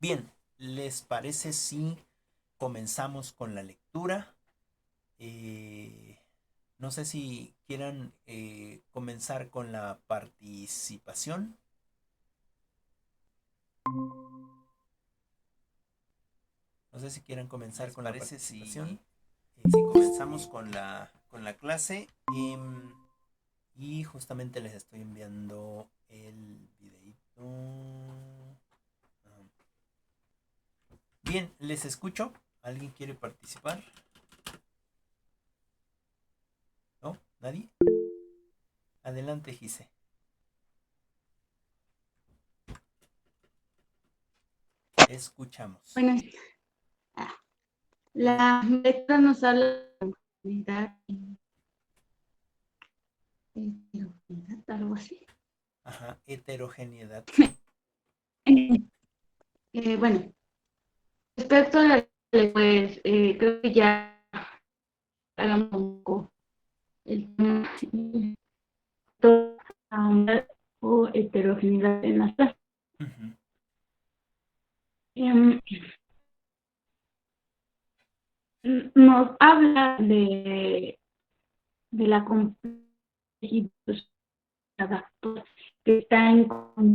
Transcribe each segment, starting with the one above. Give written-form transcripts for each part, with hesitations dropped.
Bien, ¿les parece si comenzamos con la lectura? Eh, no sé si quieran comenzar con la participación. No sé si quieran comenzar con la Parece participación. si, Si comenzamos con la clase. Y justamente les estoy enviando el videito. Bien, les escucho. ¿Alguien quiere participar? ¿No? ¿Nadie? Adelante, Gise. Te escuchamos. bueno, ah, la lectura nos habla de la humanidad, algo así. Ajá, heterogeneidad, sí. Bueno, respecto a la pues creo que ya hablamos un poco el tema de o heterogeneidad en las clases. Ujú. Em, Nos habla de la complejidad que está en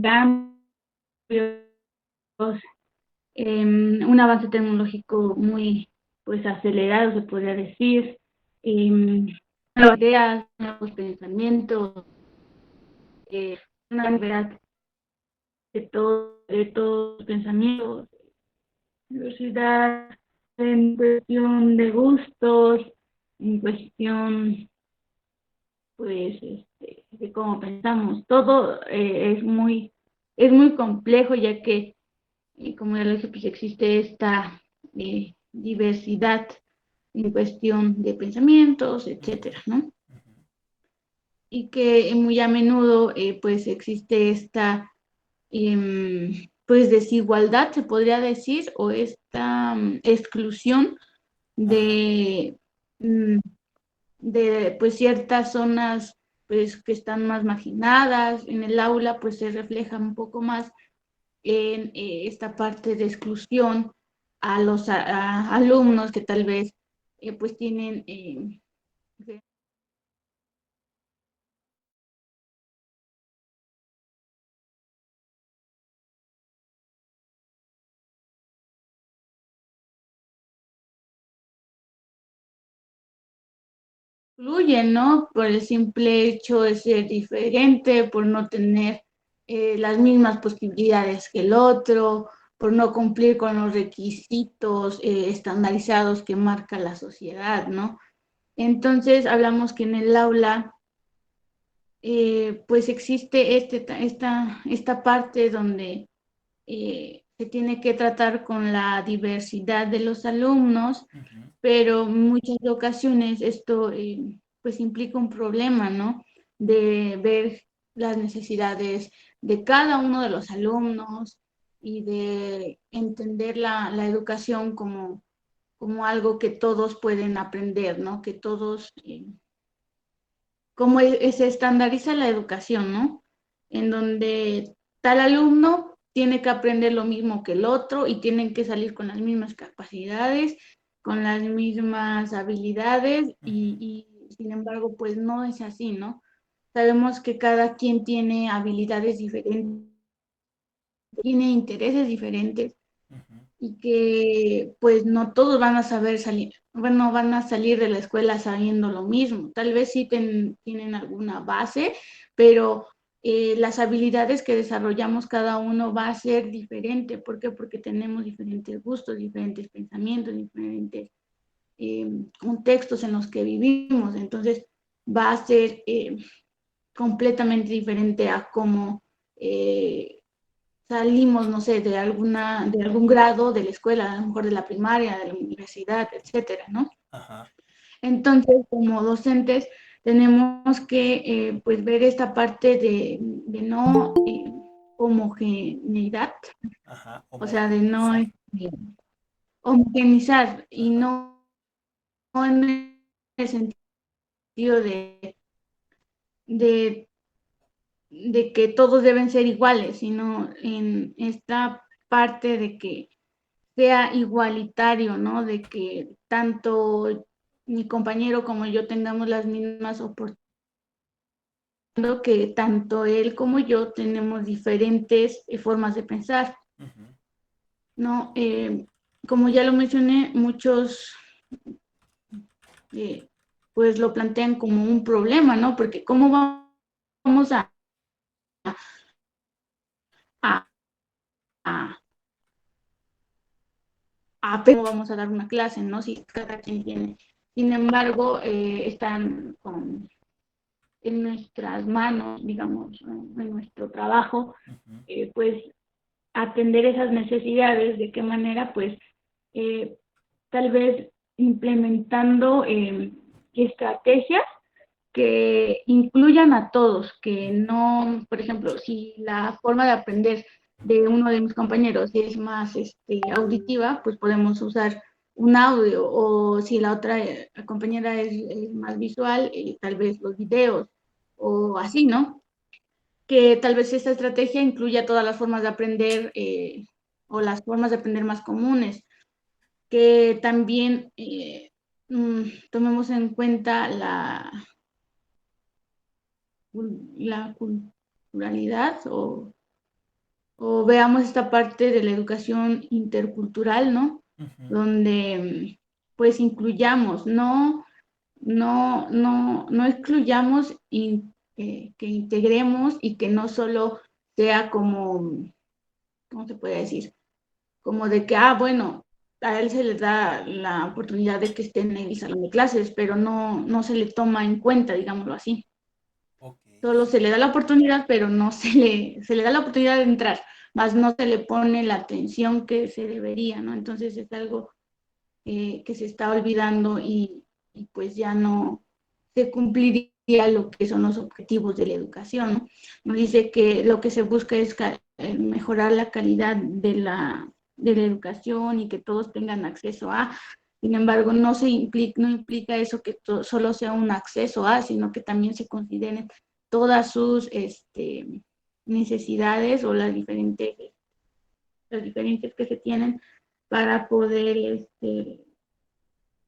cambios, un avance tecnológico muy pues acelerado, se podría decir, nuevas ideas, nuevos pensamientos, una variedad de todos los pensamientos, diversidad en cuestión de gustos, en cuestión pues de cómo pensamos. Todo es muy complejo ya que, como ya lo dije, pues existe esta diversidad en cuestión de pensamientos, Ujú, etcétera, ¿no? ujú. Y que muy a menudo pues existe esta pues desigualdad, se podría decir, o esta exclusión Ajá. de, mm, de pues ciertas zonas pues que están más marginadas en el aula, pues se refleja un poco más en esta parte de exclusión a los alumnos que tal vez pues tienen excluyen, ¿no? Por el simple hecho de ser diferente, por no tener las mismas posibilidades que el otro, por no cumplir con los requisitos estandarizados que marca la sociedad, ¿no? Entonces hablamos que en el aula pues existe esta parte donde se tiene que tratar con la diversidad de los alumnos, Ujú. pero en muchas ocasiones esto pues implica un problema, ¿no? De ver las necesidades de cada uno de los alumnos y de entender la educación como algo que todos pueden aprender, ¿no? Que todos como se estandariza la educación, ¿no? En donde tal alumno tiene que aprender lo mismo que el otro y tienen que salir con las mismas capacidades, con las mismas habilidades Ujú. y sin embargo, pues no es así, ¿no? Sabemos que cada quien tiene habilidades diferentes, tiene intereses diferentes Ujú. y que pues no todos van a saber salir, bueno, van a salir de la escuela sabiendo lo mismo. Tal vez sí tienen alguna base, pero las habilidades que desarrollamos cada uno va a ser diferente. ¿Por qué? Porque tenemos diferentes gustos, diferentes pensamientos, diferentes contextos en los que vivimos. Entonces va a ser completamente diferente a cómo salimos, no sé, de algún grado de la escuela, a lo mejor de la primaria, de la universidad, etcétera, ¿no? Ajá. Entonces, como docentes, tenemos que, pues, ver esta parte de no homogeneidad, Ajá. o sea, de no Homogeneizar. homogenizar y Ajá. no en el sentido de que todos deben ser iguales, sino en esta parte de que sea igualitario, ¿no? De que tanto mi compañero como yo tengamos las mismas oportunidades, que tanto él como yo tenemos diferentes formas de pensar, Ujú. ¿no? Como ya lo mencioné, muchos eh, pues lo plantean como un problema, ¿no? Porque ¿cómo vamos a, a, cómo vamos a dar una clase, ¿no? Si cada quien tiene. Sin embargo, están en nuestras manos, digamos, en nuestro trabajo, Ujú. pues atender esas necesidades, de qué manera, pues tal vez implementando estrategias que incluyan a todos, que no, por ejemplo, si la forma de aprender de uno de mis compañeros es más auditiva, pues podemos usar un audio, o si la otra compañera es más visual, tal vez los videos, o así, ¿no? Que tal vez esta estrategia incluya todas las formas de aprender o las formas de aprender más comunes, que también tomemos en cuenta la culturalidad, o veamos esta parte de la educación intercultural, ¿no? Ujú. Donde pues incluyamos, no excluyamos, que integremos, y que no solo sea como, ¿cómo se puede decir? Como de que, bueno, a él se le da la oportunidad de que esté en el salón de clases, pero no se le toma en cuenta, digámoslo así. Ok, Solo sí. se le da la oportunidad, pero no se le da la oportunidad de entrar, más no se le pone la atención que se debería, ¿no? Entonces es algo que se está olvidando, y pues ya no se cumpliría lo que son los objetivos de la educación, ¿no? Nos dice que lo que se busca es mejorar la calidad de la educación, y que todos tengan acceso a. Sin embargo, no implica eso que solo sea un acceso a, sino que también se consideren todas sus necesidades, o las diferentes que se tienen, para poder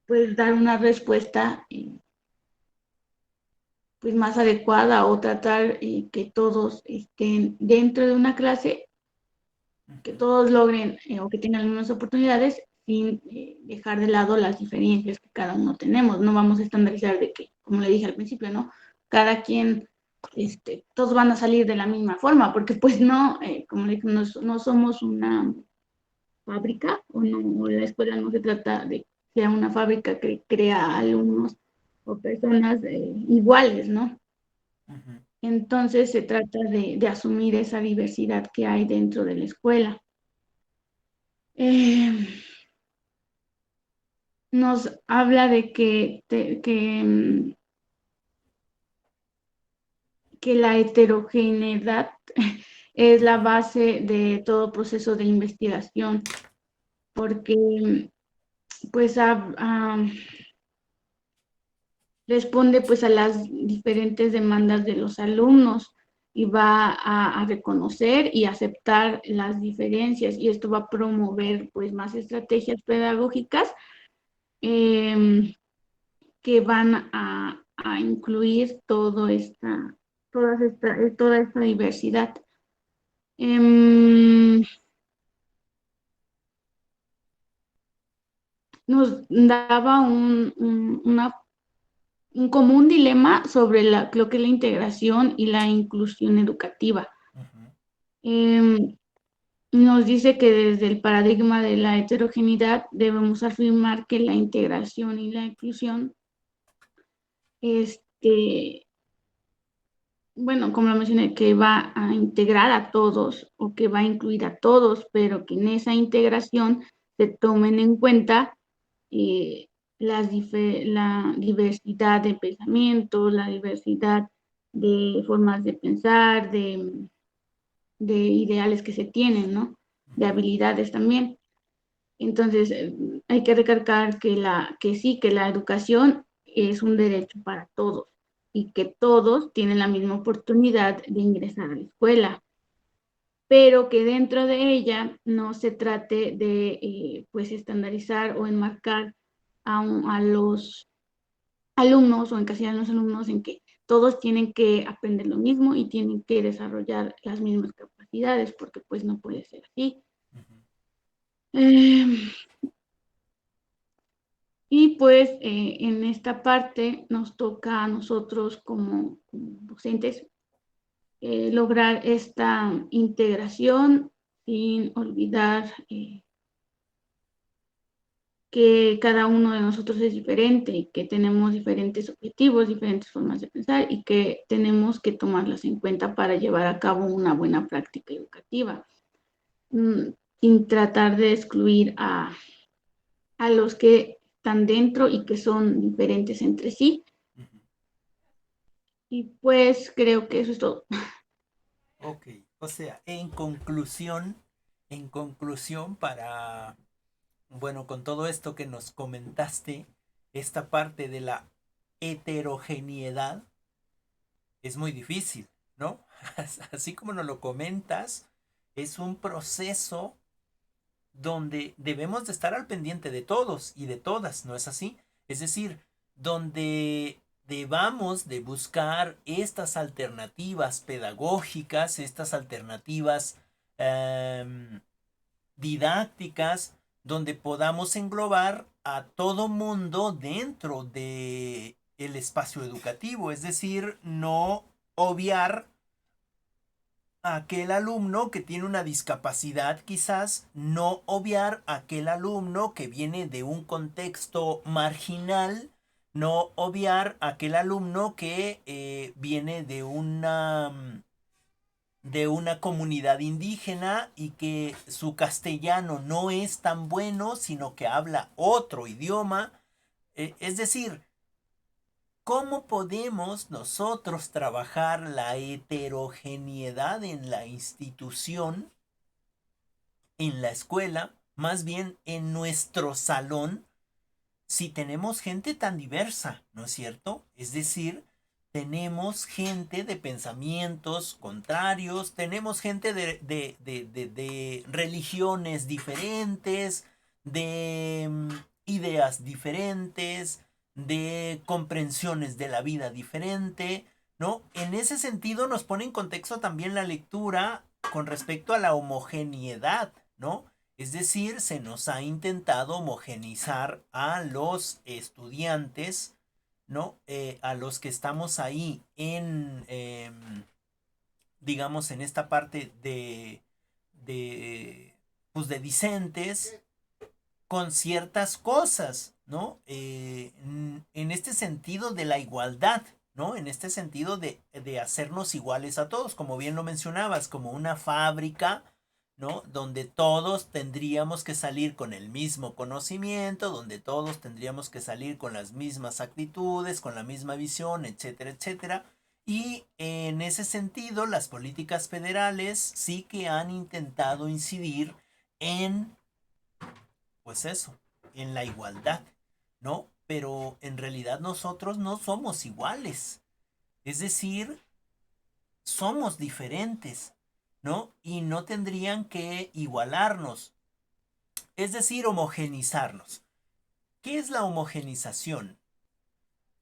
pues dar una respuesta pues más adecuada, o tratar que todos estén dentro de una clase, que Ujú. todos logren o que tengan las mismas oportunidades, sin dejar de lado las diferencias que cada uno tenemos. No vamos a estandarizar de que, como le dije al principio, ¿no? Cada quien, todos van a salir de la misma forma, porque pues no, como le dije, no somos una fábrica, o la escuela no se trata de que sea una fábrica que crea alumnos o personas iguales, ¿no? Ujú. Entonces se trata de asumir esa diversidad que hay dentro de la escuela. Eh, Nos habla de que la heterogeneidad es la base de todo proceso de investigación, porque pues responde pues a las diferentes demandas de los alumnos, y va a reconocer y aceptar las diferencias, y esto va a promover pues más estrategias pedagógicas eh, que van a incluir toda esta diversidad. Eh, Nos daba un común dilema sobre lo que es la integración y la inclusión educativa. Ujú. Eh, Nos dice que desde el paradigma de la heterogeneidad debemos afirmar que la integración y la inclusión, este, bueno, como lo mencioné, que va a integrar a todos, o que va a incluir a todos, pero que en esa integración se tomen en cuenta eh, la diversidad de pensamientos, la diversidad de formas de pensar, de ideales que se tienen, ¿no? De Ujú. habilidades también. Entonces, hay que recalcar que sí, que la educación es un derecho para todos, y que todos tienen la misma oportunidad de ingresar a la escuela. pero que dentro de ella no se trate de pues estandarizar o enmarcar a los alumnos o encasillar a los alumnos en que todos tienen que aprender lo mismo y tienen que desarrollar las mismas capacidades, porque pues no puede ser así. Ujú. Eh, y pues en esta parte nos toca a nosotros como docentes lograr esta integración sin olvidar que cada uno de nosotros es diferente y que tenemos diferentes objetivos, diferentes formas de pensar y que tenemos que tomarlas en cuenta para llevar a cabo una buena práctica educativa, sin tratar de excluir a los que están dentro y que son diferentes entre sí. Ujú. Y pues creo que eso es todo. Ok, o sea, en conclusión, bueno, con todo esto que nos comentaste, esta parte de la heterogeneidad es muy difícil, ¿no? Así como nos lo comentas, es un proceso donde debemos de estar al pendiente de todos y de todas, ¿no es así? Es decir, donde debamos de buscar estas alternativas pedagógicas, estas alternativas eh, didácticas, donde podamos englobar a todo mundo dentro de el espacio educativo, es decir, no obviar aquel alumno que tiene una discapacidad, quizás no obviar aquel alumno que viene de un contexto marginal, no obviar aquel alumno que viene de una comunidad indígena y que su castellano no es tan bueno, sino que habla otro idioma. Es decir, ¿cómo podemos nosotros trabajar la heterogeneidad en la institución, en la escuela, más bien en nuestro salón, si tenemos gente tan diversa, ¿no es cierto? Es decir, tenemos gente de pensamientos contrarios, tenemos gente de religiones diferentes, de ideas diferentes, de comprensiones de la vida diferente, ¿no? En ese sentido nos pone en contexto también la lectura con respecto a la homogeneidad, ¿no? Es decir, se nos ha intentado homogenizar a los estudiantes, ¿no? A los que estamos ahí digamos, en esta parte de, pues de discentes con ciertas cosas, ¿no? En este sentido de la igualdad, ¿no? En este sentido de hacernos iguales a todos, como bien lo mencionabas, como una fábrica, ¿no? Donde todos tendríamos que salir con el mismo conocimiento, donde todos tendríamos que salir con las mismas actitudes, con la misma visión, etcétera, etcétera. Y en ese sentido, las políticas federales sí que han intentado incidir en, pues eso, en la igualdad, ¿no? Pero en realidad nosotros no somos iguales. Es decir, somos diferentes, ¿no? Y no tendrían que igualarnos, es decir, homogenizarnos. ¿Qué es la homogenización?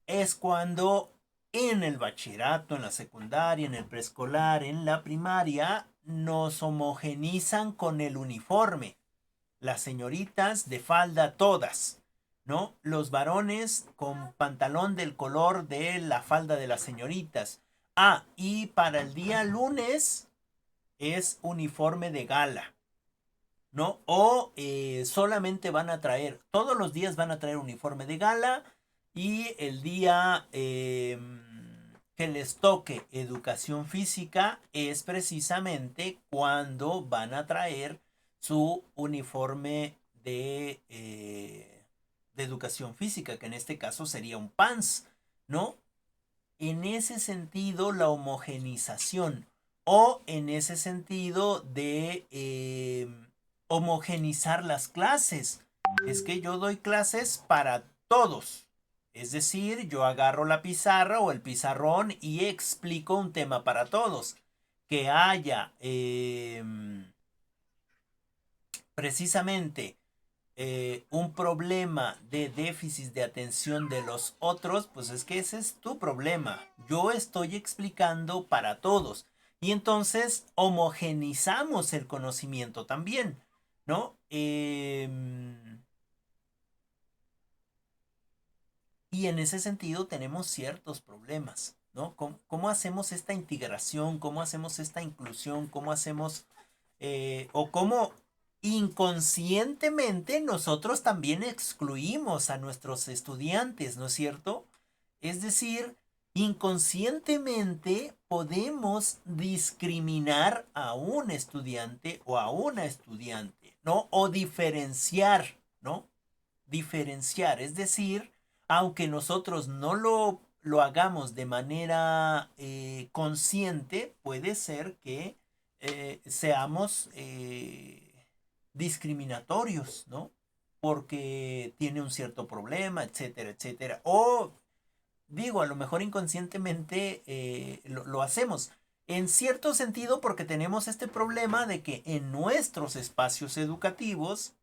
Es cuando en el bachillerato, en la secundaria, en el preescolar, en la primaria, nos homogenizan con el uniforme. Las señoritas de falda todas, ¿no? Los varones con pantalón del color de la falda de las señoritas. Ah, y para el día lunes es uniforme de gala, ¿no? O solamente van a traer, todos los días van a traer uniforme de gala y el día que les toque educación física es precisamente cuando van a traer su uniforme de educación física, que en este caso sería un PANS, ¿no? En ese sentido, la homogenización o en ese sentido de homogenizar las clases. Es que yo doy clases para todos. Es decir, yo agarro la pizarra o el pizarrón y explico un tema para todos. que haya precisamente un problema de déficit de atención de los otros, pues es que ese es tu problema. Yo estoy explicando para todos. Y entonces homogenizamos el conocimiento también, ¿no? Y en ese sentido tenemos ciertos problemas, ¿no? ¿Cómo hacemos esta integración? ¿Cómo hacemos esta inclusión? ¿Cómo hacemos o cómo inconscientemente nosotros también excluimos a nuestros estudiantes, ¿no es cierto? Es decir, inconscientemente podemos discriminar a un estudiante o a una estudiante, ¿no? O diferenciar, ¿no? Diferenciar, es decir, aunque nosotros no lo hagamos de manera consciente, puede ser que seamos discriminatorios, ¿no? Porque tiene un cierto problema, etcétera, etcétera. O digo, a lo mejor inconscientemente lo hacemos. En cierto sentido, porque tenemos este problema de que en nuestros espacios educativos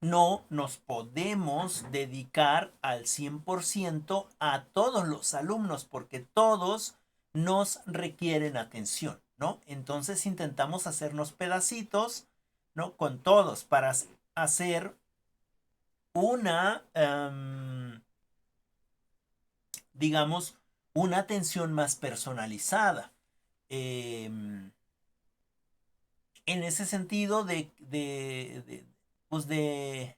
no nos podemos dedicar al 100% a todos los alumnos porque todos nos requieren atención, ¿no? Entonces intentamos hacernos pedacitos, ¿no? Con todos para hacer una, digamos, una atención más personalizada. En ese sentido pues de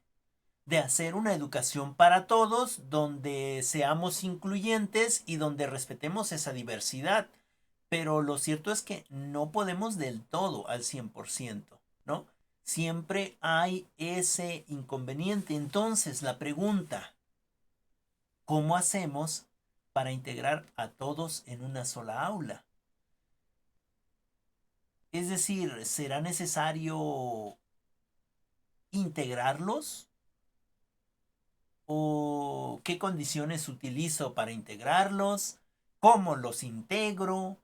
hacer una educación para todos, donde seamos incluyentes y donde respetemos esa diversidad. Pero lo cierto es que no podemos del todo al 100%, ¿no? Siempre hay ese inconveniente. Entonces, la pregunta, ¿cómo hacemos para integrar a todos en una sola aula? Es decir, ¿será necesario integrarlos? ¿O qué condiciones utilizo para integrarlos? ¿Cómo los integro?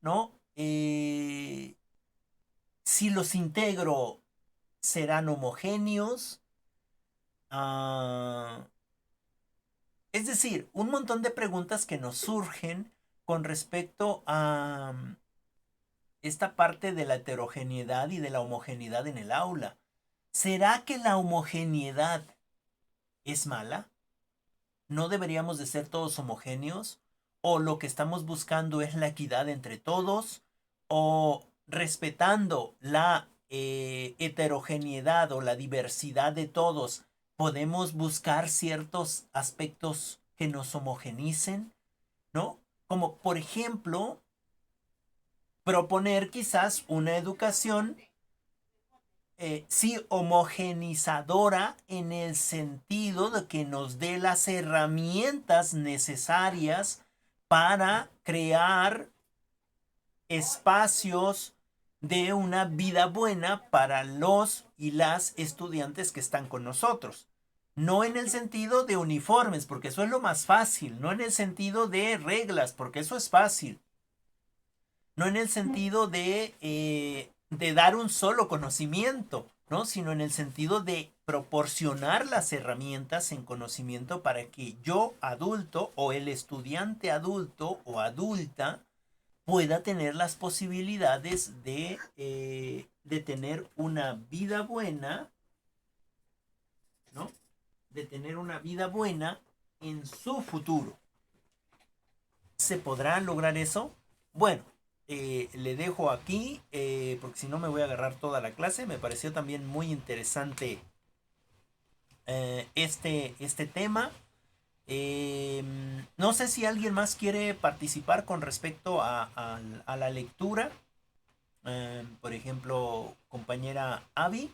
¿No? Si los integro, ¿serán homogéneos? Ah, es decir, un montón de preguntas que nos surgen con respecto a esta parte de la heterogeneidad y de la homogeneidad en el aula. ¿Será que la homogeneidad es mala? ¿No deberíamos de ser todos homogéneos? ¿O lo que estamos buscando es la equidad entre todos? ¿O respetando la heterogeneidad o la diversidad de todos, podemos buscar ciertos aspectos que nos homogenicen? ¿No? Como por ejemplo, proponer quizás una educación sí, homogenizadora en el sentido de que nos dé las herramientas necesarias para crear espacios de una vida buena para los y las estudiantes que están con nosotros. No en el sentido de uniformes, porque eso es lo más fácil. No en el sentido de reglas, porque eso es fácil. No en el sentido de dar un solo conocimiento, ¿no? Sino en el sentido de proporcionar las herramientas en conocimiento para que yo adulto o el estudiante adulto o adulta pueda tener las posibilidades de tener una vida buena, ¿no? De tener una vida buena en su futuro. ¿Se podrá lograr eso? Bueno, le dejo aquí, porque si no me voy a agarrar toda la clase. Me pareció también muy interesante este tema. No sé si alguien más quiere participar con respecto a la lectura. Por ejemplo, compañera Avi,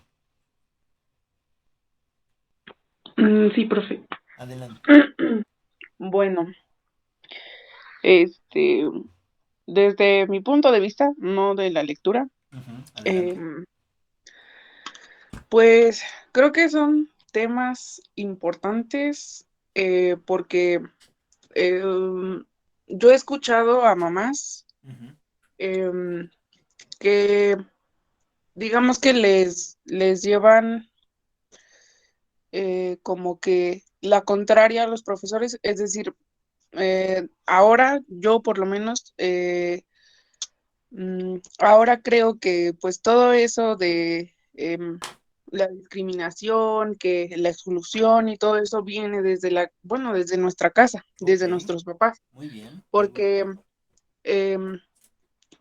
Sí, profe. adelante. Bueno, desde mi punto de vista, no de la lectura, Adelante. pues creo que son temas importantes porque yo he escuchado a mamás em, que digamos que les llevan como que la contraria a los profesores, es decir, ahora yo por lo menos, ahora creo que pues todo eso de la discriminación, que la exclusión y todo eso viene desde bueno, desde nuestra casa, Ok, desde nuestros papás, muy bien, qué bueno. porque em,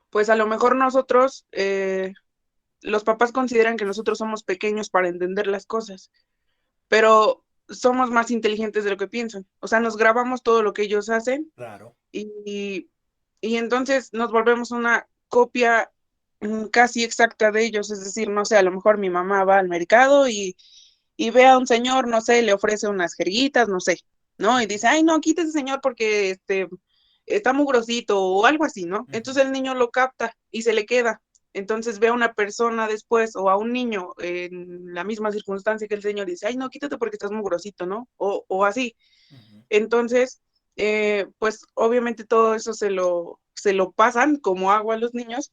pues a lo mejor nosotros, los papás consideran que nosotros somos pequeños para entender las cosas, pero somos más inteligentes de lo que piensan. O sea, nos grabamos todo lo que ellos hacen Claro. y, y entonces nos volvemos una copia casi exacta de ellos. Es decir, no sé, a lo mejor mi mamá va al mercado y ve a un señor, no sé, le ofrece unas jerguitas, no sé, ¿no? Y Ujú, dice, ay, no, quítese señor porque está mugrosito o algo así, ¿no? ujú, Entonces el niño lo capta y se le queda. Entonces ve a una persona después o a un niño en la misma circunstancia que el señor y dice, ay, no, quítate porque estás mugrosito, ¿no? O así. ujú, Entonces, pues obviamente todo eso se lo pasan como agua a los niños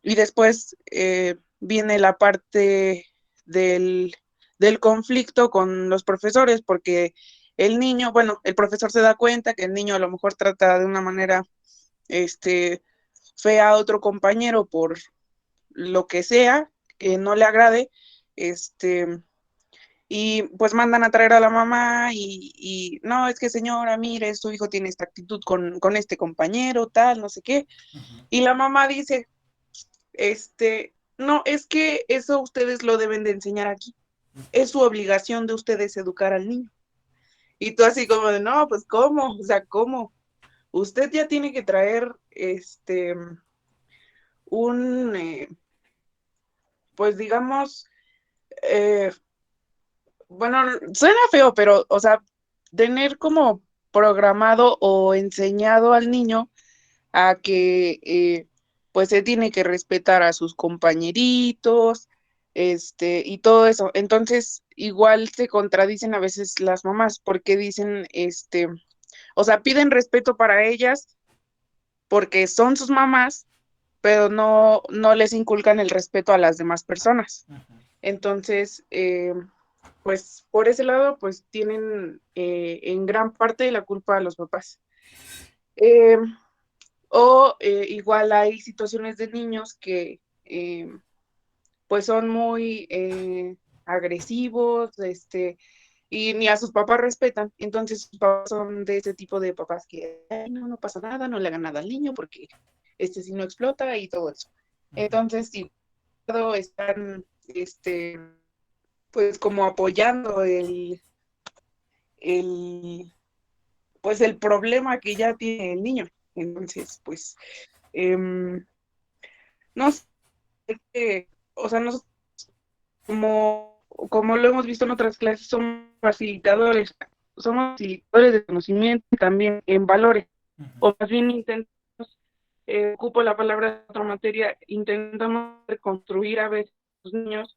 y después viene la parte del, del conflicto con los profesores, porque el niño, bueno, el profesor se da cuenta que el niño a lo mejor trata de una manera este, fea a otro compañero por lo que sea, que no le agrade, este, y pues mandan a traer a la mamá y no, es que señora, mire, su hijo tiene esta actitud con este compañero, tal, no sé qué. ujú, Y la mamá dice, no, es que eso ustedes lo deben de enseñar aquí. Es su obligación de ustedes educar al niño. Y tú así como de, no, pues ¿cómo? O sea, ¿cómo? Usted ya tiene que traer, un, pues digamos, eh, bueno, suena feo, pero, o sea, tener como programado o enseñado al niño a que pues se tiene que respetar a sus compañeritos, y todo eso. Entonces, igual se contradicen a veces las mamás porque dicen, o sea, piden respeto para ellas porque son sus mamás, pero no les inculcan el respeto a las demás personas. ujú. Entonces, pues por ese lado, pues tienen en gran parte la culpa a los papás. Eh, O igual hay situaciones de niños que pues son muy agresivos, y ni a sus papás respetan. Entonces sus papás son de ese tipo de papás que "Ay, no, no pasa nada, no le hagan nada al niño porque si no explota y todo eso". Entonces, sí, están pues como apoyando el pues el problema que ya tiene el niño. Entonces, pues, em, no sé, o sea, nosotros como lo hemos visto en otras clases, somos facilitadores de conocimiento y también en valores, Ujú, o más bien intentamos, ocupo la palabra de otra materia, intentamos reconstruir a veces los niños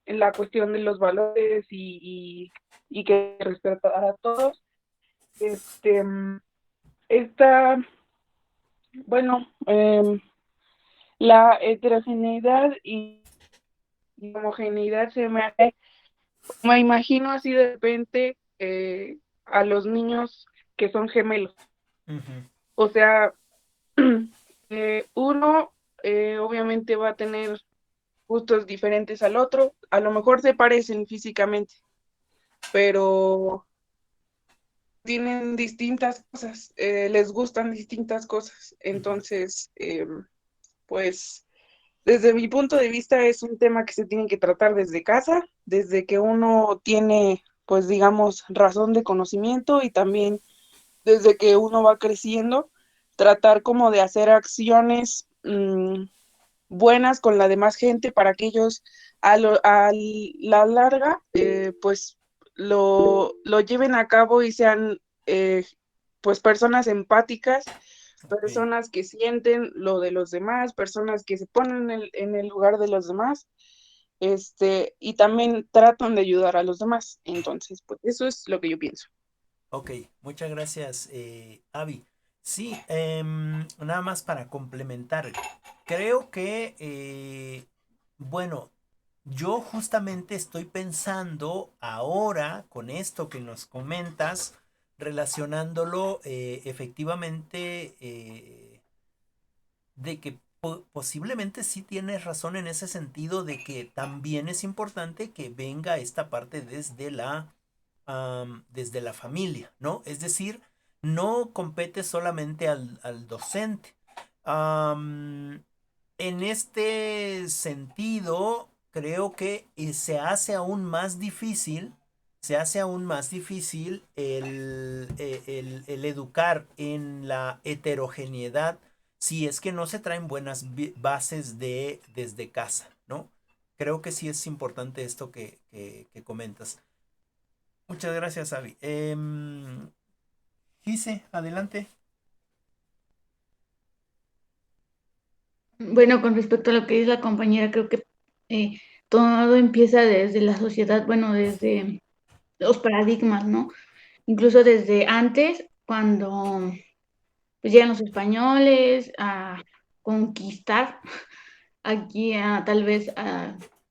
en la cuestión de los valores y que respetar a todos. Este, esta, bueno, la heterogeneidad y homogeneidad me imagino así de repente a los niños que son gemelos. ujú, O sea, uno obviamente va a tener gustos diferentes al otro. A lo mejor se parecen físicamente, pero tienen distintas cosas, les gustan distintas cosas. ujú. Entonces, pues desde mi punto de vista es un tema que se tiene que tratar desde casa, desde que uno tiene, pues digamos, razón de conocimiento y también desde que uno va creciendo, tratar como de hacer acciones buenas con la demás gente para que ellos a la larga, pues lo lleven a cabo y sean, pues, personas empáticas, Ok, personas que sienten lo de los demás, personas que se ponen en el lugar de los demás, y también tratan de ayudar a los demás. Entonces, pues eso es lo que yo pienso. ok, muchas gracias, Avi. Sí, nada más para complementar. Creo que, bueno, yo justamente estoy pensando ahora con esto que nos comentas, relacionándolo efectivamente de que posiblemente sí tienes razón en ese sentido de que también es importante que venga esta parte desde la familia, ¿no? Es decir, no compete solamente al docente. Am, en este sentido, creo que se hace aún más difícil el educar en la heterogeneidad si es que no se traen buenas bases desde casa, ¿no? Creo que sí es importante esto que comentas. Muchas gracias, Avi. Gise, adelante. Bueno, con respecto a lo que dice la compañera, creo que eh, todo empieza desde la sociedad, bueno, desde los paradigmas, ¿no? Incluso desde antes, cuando pues, llegan los españoles a conquistar aquí, tal vez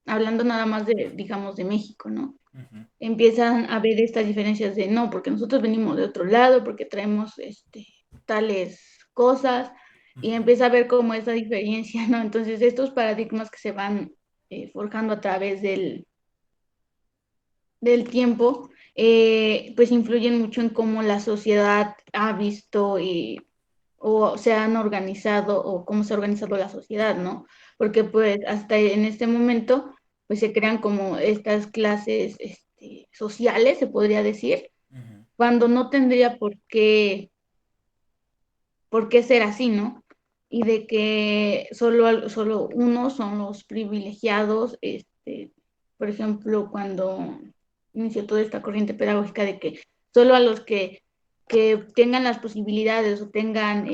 hablando nada más de, digamos, de México, ¿no? Ujú, Empiezan a ver estas diferencias de no, porque nosotros venimos de otro lado, porque traemos tales cosas, y ujú, empieza a ver como esa diferencia, ¿no? Entonces, estos paradigmas que se van forjando a través del tiempo, pues influyen mucho en cómo la sociedad ha visto o se han organizado o cómo se ha organizado la sociedad, ¿no? Porque pues hasta en este momento pues se crean como estas clases sociales, se podría decir, ujú, cuando no tendría por qué ser así, ¿no? Y de que solo unos son los privilegiados, por ejemplo, cuando inició toda esta corriente pedagógica de que solo a los que tengan las posibilidades o tengan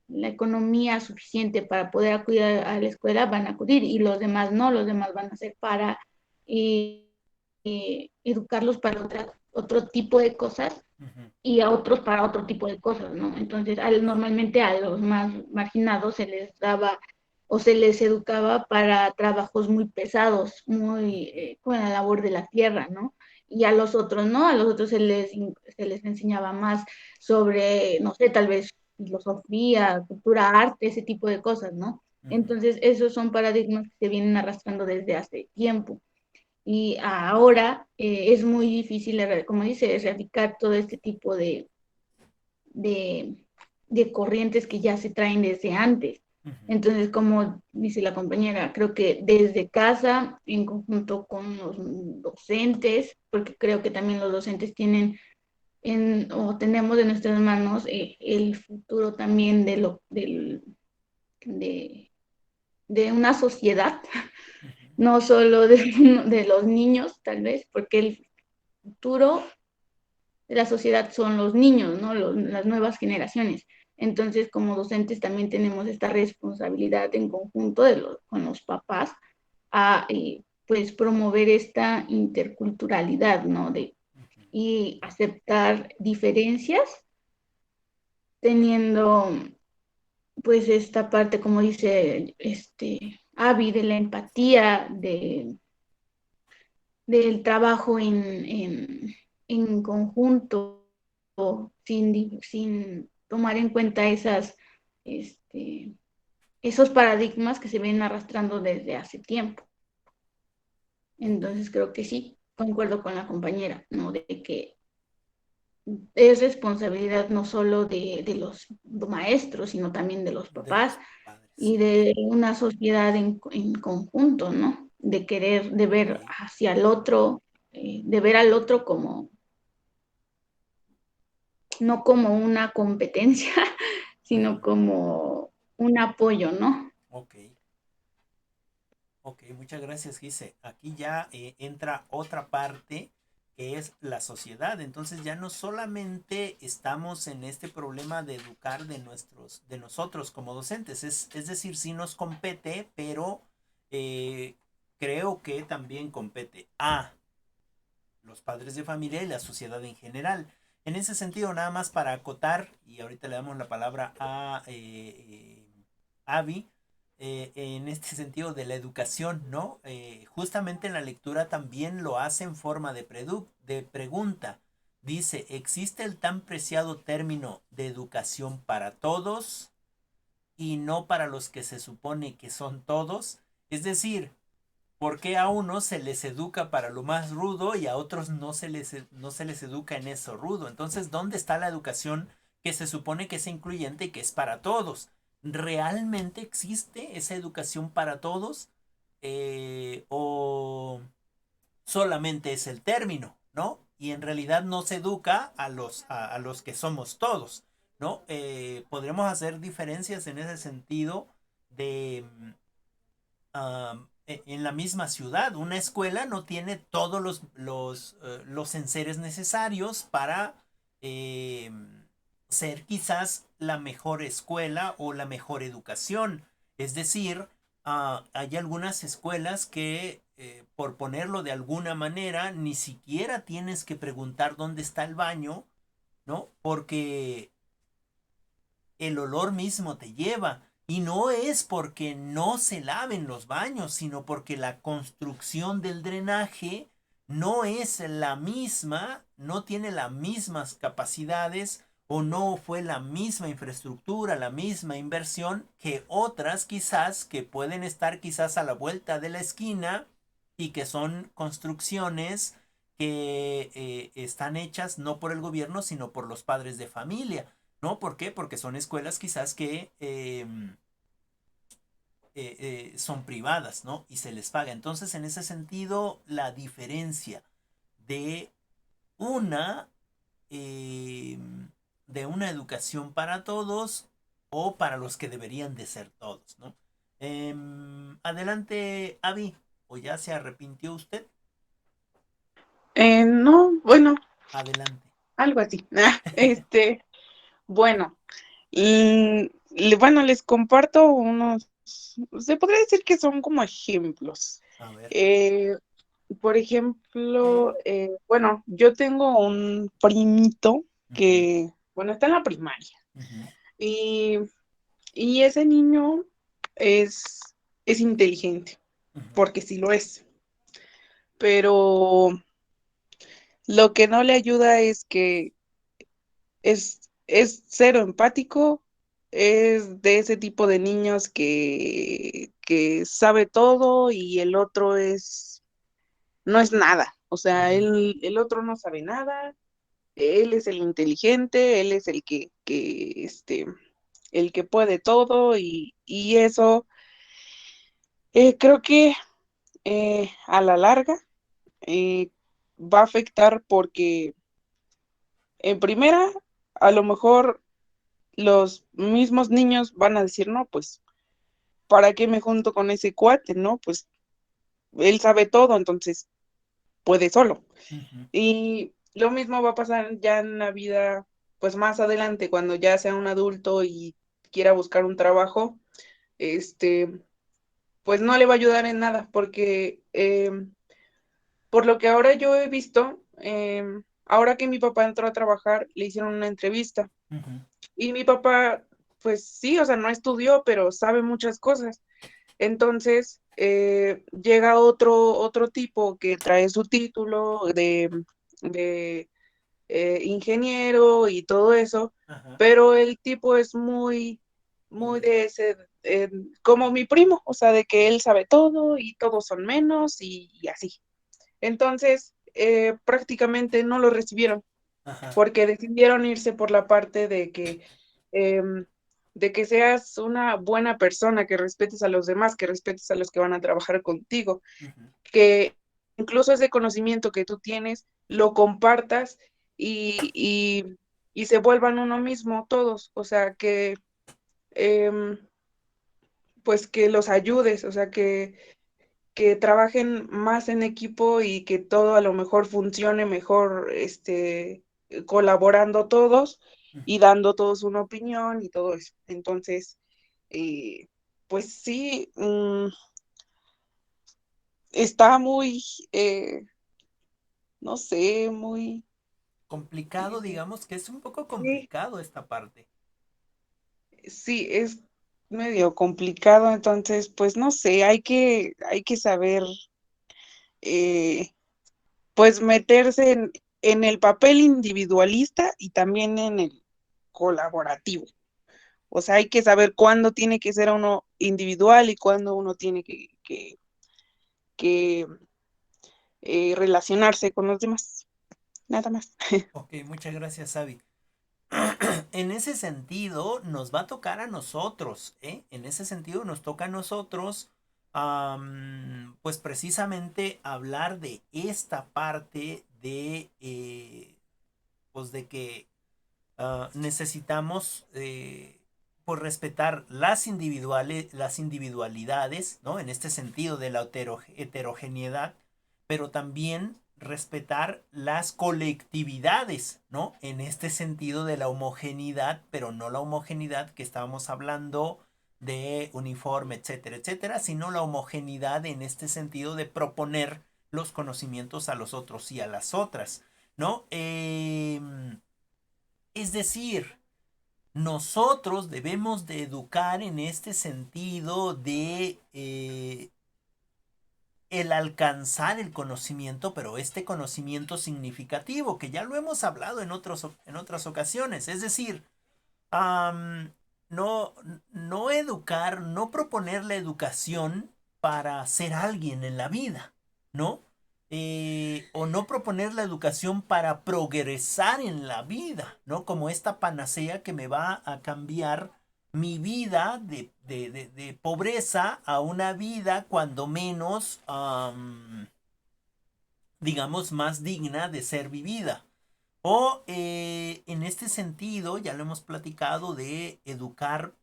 la economía suficiente para poder acudir a la escuela van a acudir y los demás no, los demás van a ser para eh, educarlos para otro tipo de cosas ujú, y a otros para otro tipo de cosas, ¿no? Entonces, normalmente a los más marginados se les daba o se les educaba para trabajos muy pesados, muy ujú, con la labor de la tierra, ¿no? Y a los otros no, a los otros se les enseñaba más sobre, no sé, tal vez filosofía, cultura, arte, ese tipo de cosas, ¿no? ujú. Entonces, esos son paradigmas que se vienen arrastrando desde hace tiempo. Y ahora es muy difícil, como dice, erradicar todo este tipo de, de corrientes que ya se traen desde antes. Ujú. Entonces, como dice la compañera, creo que desde casa, en conjunto con los docentes, porque creo que también los docentes tienen o tenemos en nuestras manos el futuro también de, de una sociedad, Ujú, no solo de los niños, tal vez, porque el futuro de la sociedad son los niños, ¿no? Las nuevas generaciones. Entonces, como docentes también tenemos esta responsabilidad en conjunto con los papás a, pues, promover esta interculturalidad, ¿no? ujú. Y aceptar diferencias, teniendo, pues, esta parte, como dice, Avi, de la empatía, del trabajo en conjunto, sin tomar en cuenta este, esos paradigmas que se vienen arrastrando desde hace tiempo. Ok, Entonces creo que sí, concuerdo con la compañera, ¿no? De que es responsabilidad no solo de los maestros, sino también de los de papás los padres. y de una sociedad en conjunto, ¿no? De querer, de ver Ok, hacia el otro, de ver al otro como, no como una competencia, ujú, sino como un apoyo, ¿no? ok, ok, muchas gracias, Gise. Aquí ya entra otra parte que es la sociedad. Entonces ya no solamente estamos en este problema de educar de nosotros como docentes, es decir, sí nos compete, pero eh, creo que también compete a los padres de familia y la sociedad en general. En ese sentido, nada más para acotar, y ahorita le damos la palabra a Avi, en este sentido de la educación, ¿no? Justamente en la lectura también lo hace en forma de pregunta. Dice, ¿existe el tan preciado término de educación para todos y no para los que se supone que son todos? Es decir, ¿por qué a unos se les educa para lo más rudo y a otros no se les educa en eso rudo? Entonces, ¿dónde está la educación que se supone que es incluyente y que es para todos? ¿Realmente existe esa educación para todos? ¿O solamente es el término, ¿no? Y en realidad no se educa a los que somos todos, ¿no? Podremos hacer diferencias en ese sentido de en la misma ciudad. Una escuela no tiene todos los enseres necesarios para eh, ser quizás la mejor escuela o la mejor educación. Es decir, hay algunas escuelas que, por ponerlo de alguna manera, ni siquiera tienes que preguntar dónde está el baño, ¿no? Porque el olor mismo te lleva. Y no es porque no se laven los baños, sino porque la construcción del drenaje no es la misma, no tiene las mismas capacidades o no fue la misma infraestructura, la misma inversión que otras quizás que pueden estar quizás a la vuelta de la esquina y que son construcciones que están hechas no por el gobierno, sino por los padres de familia. ¿No? ¿Por qué? Porque son escuelas quizás que son privadas, ¿no? Y se les paga. Entonces, en ese sentido, la diferencia de una, eh, de una educación para todos o para los que deberían de ser todos, ¿no? Adelante, Avi, ¿o ya se arrepintió usted? No, bueno, Adelante. algo así. Bueno, bueno, les comparto unos, se podría decir que son como ejemplos. A ver. Eh, por ejemplo, bueno, yo tengo un primito Ujú, que, bueno, está en la primaria ujú, y, y ese niño es, es inteligente, ujú, porque sí lo es, pero lo que no le ayuda es que es cero empático, es de ese tipo de niños que sabe todo y el otro no es nada. O sea, ujú, el otro no sabe nada, él es el inteligente, él es el que puede todo y eso creo que a la larga eh, va a afectar porque en primera, a lo mejor los mismos niños van a decir, no, pues, ¿para qué me junto con ese cuate? No, pues él sabe todo, entonces puede solo. ujú, Y lo mismo va a pasar ya en la vida, pues más adelante, cuando ya sea un adulto y quiera buscar un trabajo, este, pues no le va a ayudar en nada, porque por lo que ahora yo he visto, ahora que mi papá entró a trabajar, le hicieron una entrevista. ujú, Y mi papá, pues sí, o sea, no estudió, pero sabe muchas cosas. Entonces, llega otro tipo que trae su título de ingeniero y todo eso, ajá, pero el tipo es muy de ese, como mi primo, o sea, de que él sabe todo y todos son menos y así. Entonces, prácticamente no lo recibieron ajá, porque decidieron irse por la parte em, de que seas una buena persona, que respetes a los demás, que respetes a los que van a trabajar contigo, ujú, que incluso ese conocimiento que tú tienes lo compartas y se vuelvan uno mismo todos, o sea, em, pues que los ayudes, o sea, que trabajen más en equipo y que todo a lo mejor funcione mejor, colaborando todos y ujú. dando todos una opinión y todo eso. Entonces, eh, pues sí, está muy, eh, no sé, muy, complicado, digamos que es un poco Sí, complicado esta parte. sí, es medio complicado, entonces, pues no sé, hay que saber, eh, pues meterse en el papel individualista y también en el colaborativo. O sea, hay que saber cuándo tiene que ser uno individual y cuándo uno tiene que relacionarse con los demás. Nada más. Ok, muchas gracias, Avi. En ese sentido, nos va a tocar a nosotros, ¿eh? En ese sentido, nos toca a nosotros, pues precisamente hablar de esta parte de, pues de que necesitamos, pues respetar las individualidades, ¿no? En este sentido de la heterogeneidad, pero también respetar las colectividades, ¿no? En este sentido de la homogeneidad, pero no la homogeneidad que estábamos hablando de uniforme, etcétera, etcétera, sino la homogeneidad en este sentido de proponer los conocimientos a los otros y a las otras, ¿no? Es decir, nosotros debemos de educar en este sentido de el alcanzar el conocimiento, pero este conocimiento significativo, que ya lo hemos hablado en otras ocasiones. Es decir, um, no, no educar, no proponer la educación para ser alguien en la vida, ¿no? O no proponer la educación para progresar en la vida, ¿no? Como esta panacea que me va a cambiar mi vida de pobreza a una vida cuando menos, digamos, más digna de ser vivida. O en este sentido, ya lo hemos platicado de educar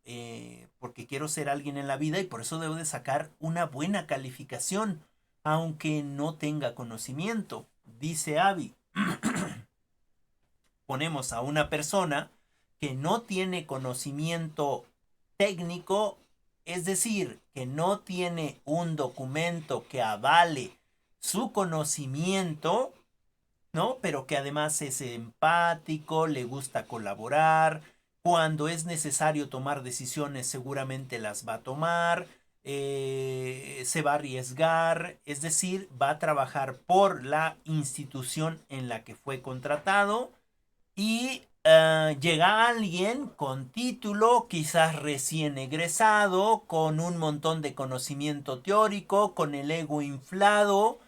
porque quiero ser alguien en la vida y por eso debo de sacar una buena calificación, aunque no tenga conocimiento. Dice Abby, ponemos a una persona que no tiene conocimiento técnico, es decir, que no tiene un documento que avale su conocimiento, ¿no? Pero que además es empático, le gusta colaborar, cuando es necesario tomar decisiones seguramente las va a tomar, se va a arriesgar, es decir, va a trabajar por la institución en la que fue contratado y llega alguien con título, quizás recién egresado, con un montón de conocimiento teórico, con el ego inflado,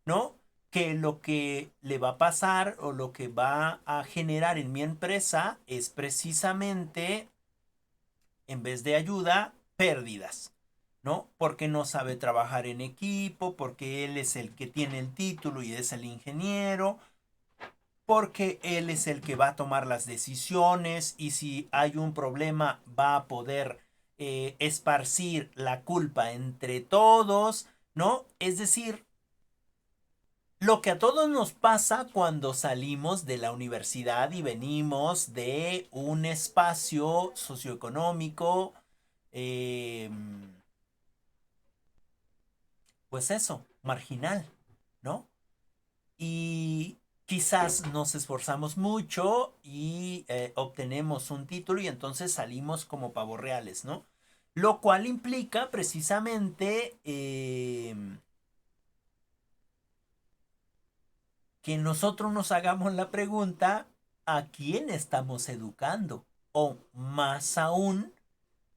¿no? Que lo que le va a pasar o lo que va a generar en mi empresa es precisamente, en vez de ayuda, pérdidas, ¿no? Porque no sabe trabajar en equipo, porque él es el que tiene el título y es el ingeniero, porque él es el que va a tomar las decisiones y si hay un problema va a poder esparcir la culpa entre todos, ¿no? Es decir, lo que a todos nos pasa cuando salimos de la universidad y venimos de un espacio socioeconómico, eh, pues eso, marginal, ¿no? Y quizás nos esforzamos mucho y obtenemos un título y entonces salimos como pavos reales, ¿no? Lo cual implica precisamente que nosotros nos hagamos la pregunta a quién estamos educando o más aún,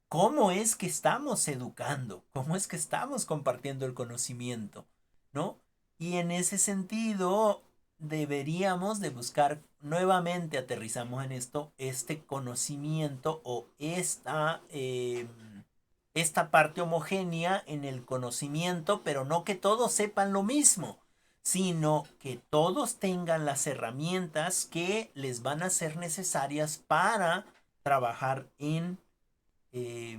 ¿cómo es que estamos educando? ¿Cómo es que estamos compartiendo el conocimiento? ¿No? Y en ese sentido, deberíamos de buscar, nuevamente aterrizamos en esto, este conocimiento o esta parte homogénea en el conocimiento, pero no que todos sepan lo mismo, sino que todos tengan las herramientas que les van a ser necesarias para trabajar en eh,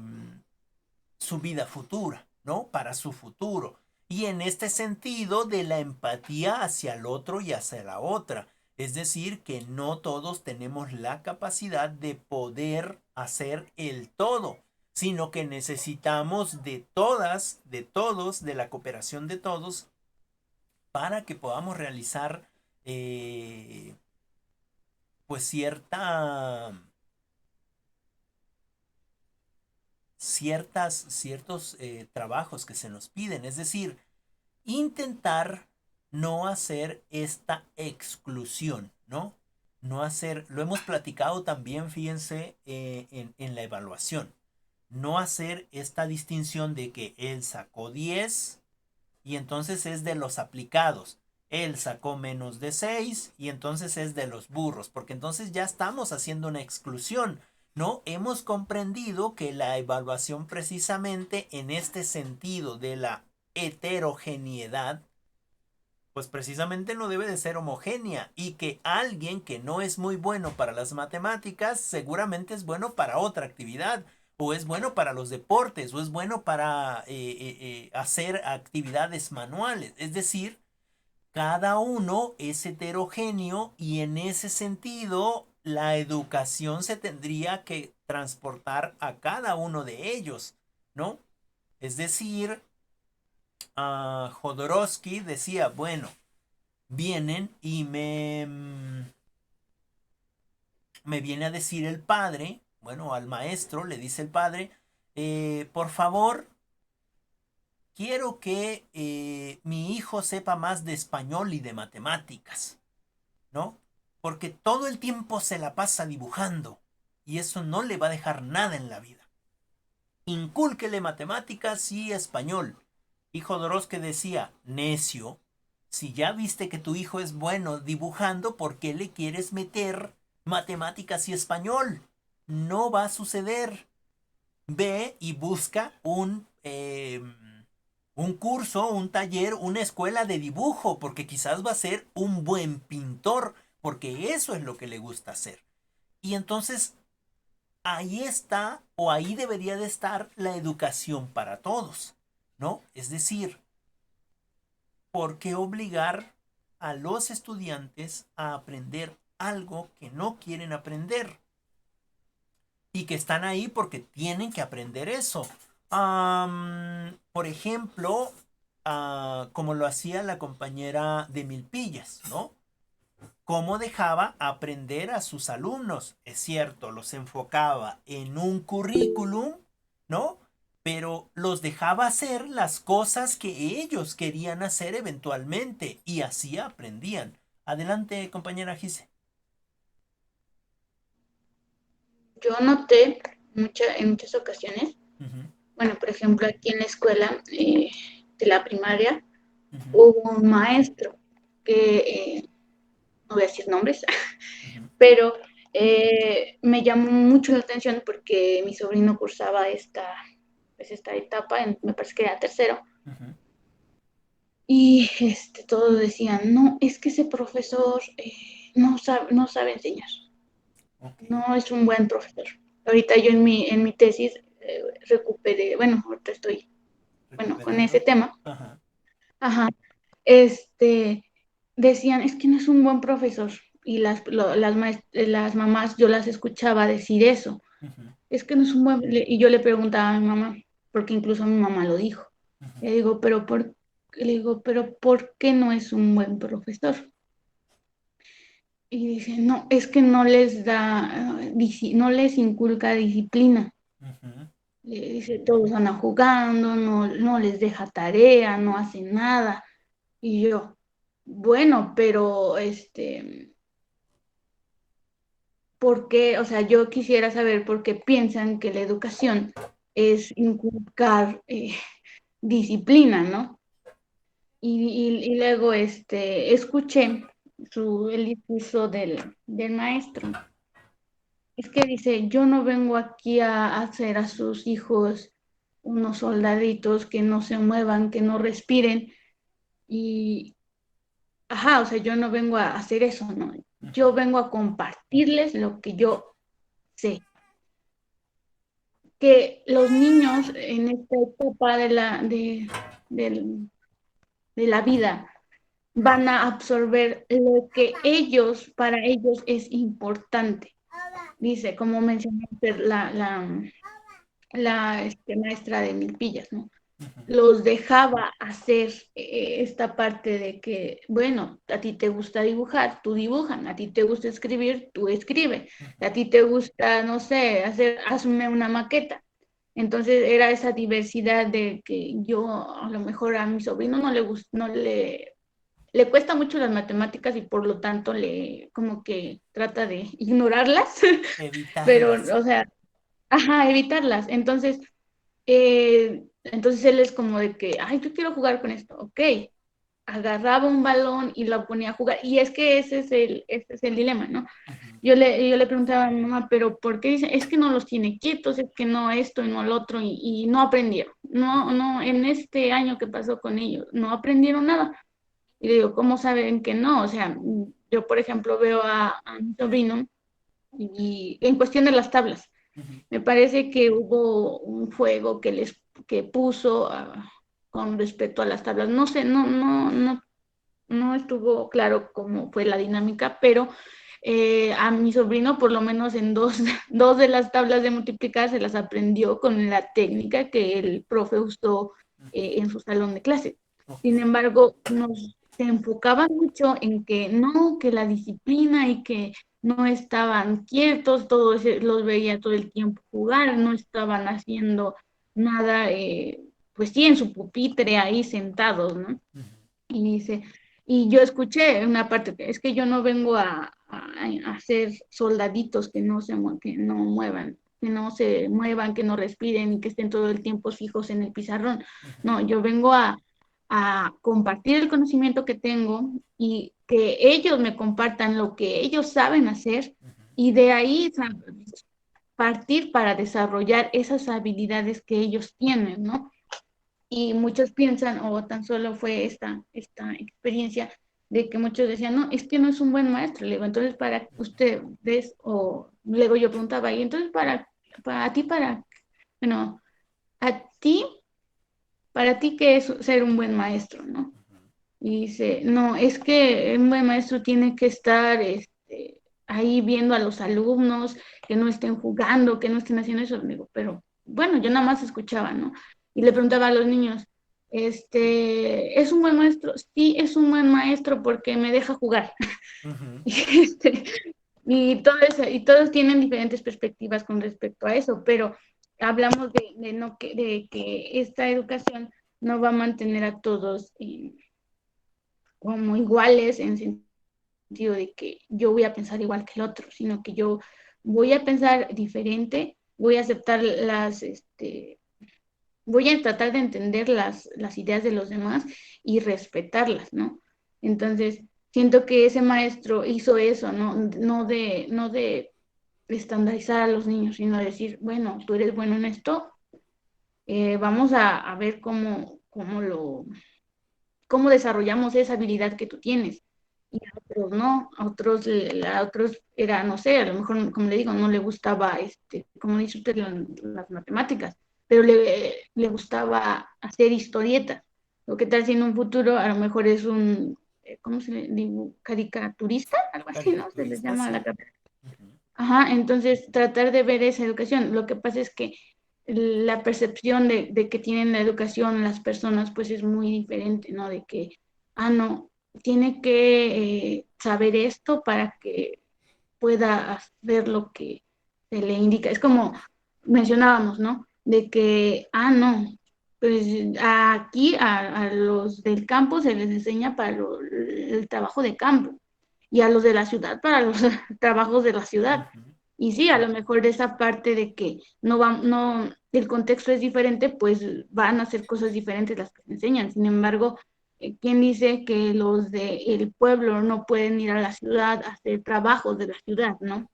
su vida futura, ¿no? Para su futuro. Y en este sentido de la empatía hacia el otro y hacia la otra. Es decir, que no todos tenemos la capacidad de poder hacer el todo, sino que necesitamos de todas, de todos, de la cooperación de todos, para que podamos realizar eh, pues ciertos trabajos que se nos piden. Es decir, intentar no hacer esta exclusión, ¿no? No hacer, lo hemos platicado también, fíjense, en la evaluación. No hacer esta distinción de que él sacó 10 y entonces es de los aplicados. Él sacó menos de 6 y entonces es de los burros, porque entonces ya estamos haciendo una exclusión. ¿No? Hemos comprendido que la evaluación precisamente en este sentido de la heterogeneidad, pues precisamente no debe de ser homogénea y que alguien que no es muy bueno para las matemáticas seguramente es bueno para otra actividad o es bueno para los deportes o es bueno para hacer actividades manuales. Es decir, cada uno es heterogéneo y en ese sentido la educación se tendría que transportar a cada uno de ellos, ¿no? Es decir, Jodorowsky decía, bueno, vienen y me viene a decir el padre, bueno, al maestro le dice el padre, por favor, quiero que mi hijo sepa más de español y de matemáticas, ¿no? Porque todo el tiempo se la pasa dibujando y eso no le va a dejar nada en la vida. Incúlquele matemáticas y español. Y Jodorowsky decía, necio, si ya viste que tu hijo es bueno dibujando, ¿por qué le quieres meter matemáticas y español? No va a suceder. Ve y busca un curso, un taller, una escuela de dibujo, porque quizás va a ser un buen pintor, porque eso es lo que le gusta hacer. Y entonces ahí está, o ahí debería de estar la educación para todos, ¿no? Es decir, ¿por qué obligar a los estudiantes a aprender algo que no quieren aprender? Y que están ahí porque tienen que aprender eso. Por ejemplo, como lo hacía la compañera de Milpillas, ¿no? Cómo dejaba aprender a sus alumnos. Es cierto, los enfocaba en un currículum, ¿no? Pero los dejaba hacer las cosas que ellos querían hacer eventualmente y así aprendían. Adelante, compañera Gise. Yo noté en muchas ocasiones, Ujú, bueno, por ejemplo, aquí en la escuela de la primaria ujú, hubo un maestro que, no voy a decir nombres, ujú, pero me llamó mucho la atención porque mi sobrino cursaba pues esta etapa, me parece que era tercero, ujú. y todos decían, no, es que ese profesor no sabe enseñar, Ok. no es un buen profesor. Ahorita yo en mi tesis recuperé, bueno, ahorita estoy, bueno, con ese Recuperando. tema, Ajá. ajá, este, decían, es que no es un buen profesor, y las mamás, yo las escuchaba decir eso, Ujú, es que no es un buen, y yo le preguntaba a mi mamá, porque incluso mi mamá lo dijo, ujú, le digo, pero ¿por qué no es un buen profesor? Y dice, no, es que no les da, no les inculca disciplina. ujú. Le dice, todos andan jugando, no les deja tarea, no hacen nada. Y yo, bueno, pero ¿por qué? O sea, yo quisiera saber por qué piensan que la educación es inculcar disciplina, ¿no? Y luego escuché el discurso del maestro. Es que dice, yo no vengo aquí a hacer a sus hijos unos soldaditos que no se muevan, que no respiren. Y, ajá, o sea, yo no vengo a hacer eso, ¿no? Yo vengo a compartirles lo que yo sé. Que los niños en esta etapa del- de la vida van a absorber lo que para ellos es importante. Dice, como mencionó usted, la maestra de Milpillas, ¿no? los dejaba hacer esta parte de que, bueno, a ti te gusta dibujar, tú dibujan, a ti te gusta escribir, tú escribe, a ti te gusta, no sé, hazme una maqueta. Entonces era esa diversidad de que yo a lo mejor a mi sobrino le cuesta mucho las matemáticas y por lo tanto como que trata de ignorarlas, pero, Evitarlas. o sea, ajá, evitarlas. Entonces él es como de que, ay, yo quiero jugar con esto, ok. Agarraba un balón y lo ponía a jugar. Y es que ese es el dilema, ¿no? Ujú. Yo le preguntaba a mi mamá, pero ¿por qué dice? Es que no los tiene quietos, es que no esto y no lo otro, y no aprendieron. No, no, en este año que pasó con ellos, no aprendieron nada. Y le digo, ¿cómo saben que no? O sea, yo, por ejemplo, veo a mi sobrino y en cuestión de las tablas. Ujú. Me parece que hubo un juego que puso con respecto a las tablas. No sé, no estuvo claro cómo fue la dinámica, pero a mi sobrino, por lo menos en dos de las tablas de multiplicar, se las aprendió con la técnica que el profe usó Ujú. en su salón de clase. Ok. Sin embargo, se enfocaba mucho en que no, que la disciplina y que no estaban quietos, todos los veía todo el tiempo jugar, no estaban haciendo nada, pues sí, en su pupitre ahí sentados, ¿no? Ujú. Y dice, y yo escuché una parte que es que yo no vengo a hacer soldaditos que no muevan, que no se muevan, que no respiren y que estén todo el tiempo fijos en el pizarrón. Ujú. No, yo vengo a compartir el conocimiento que tengo y que ellos me compartan lo que ellos saben hacer Ujú. y de ahí partir para desarrollar esas habilidades que ellos tienen, ¿no? Y muchos piensan, o tan solo fue esta experiencia, de que muchos decían, no, es que no es un buen maestro. Le digo, entonces para ustedes, o luego yo preguntaba, y entonces para ti, bueno, a ti, para ti, ¿qué es ser un buen maestro, no? Ujú. Y dice, no, es que un buen maestro tiene que estar ahí viendo a los alumnos, que no estén jugando, que no estén haciendo eso. Digo, pero bueno, yo nada más escuchaba, ¿no? Y le preguntaba a los niños, ¿es un buen maestro? Sí, es un buen maestro porque me deja jugar. Ujú. Y, y todo eso, y todos tienen diferentes perspectivas con respecto a eso, pero hablamos de que esta educación no va a mantener a todos como iguales en sentido de que yo voy a pensar igual que el otro, sino que yo voy a pensar diferente, voy a aceptar voy a tratar de entender las ideas de los demás y respetarlas, ¿no? Entonces, siento que ese maestro hizo eso, ¿no? No de estandarizar a los niños, sino decir, bueno, tú eres bueno en esto, vamos a ver cómo desarrollamos esa habilidad que tú tienes. Y a otros no, a otros era, no sé, a lo mejor, como le digo, no le gustaba, como dice usted, las matemáticas, pero le gustaba hacer historietas. Lo que tal si en un futuro a lo mejor es ¿cómo se le digo? Caricaturista, algo así, ¿no? Se les Caricaturista, llama a la sí. carrera. Ujú. Ajá, entonces tratar de ver esa educación. Lo que pasa es que la percepción de que tienen la educación las personas pues es muy diferente, ¿no? De que, no, tiene que saber esto para que pueda hacer lo que se le indica. Es como mencionábamos, ¿no? De que, no, pues aquí a los del campo se les enseña para el trabajo de campo y a los de la ciudad para los trabajos de la ciudad. Ujú. Y sí, a lo mejor esa parte de que no, el contexto es diferente, pues van a hacer cosas diferentes las que se enseñan. Sin embargo, ¿quién dice que los del pueblo no pueden ir a la ciudad a hacer trabajos de la ciudad, ¿no?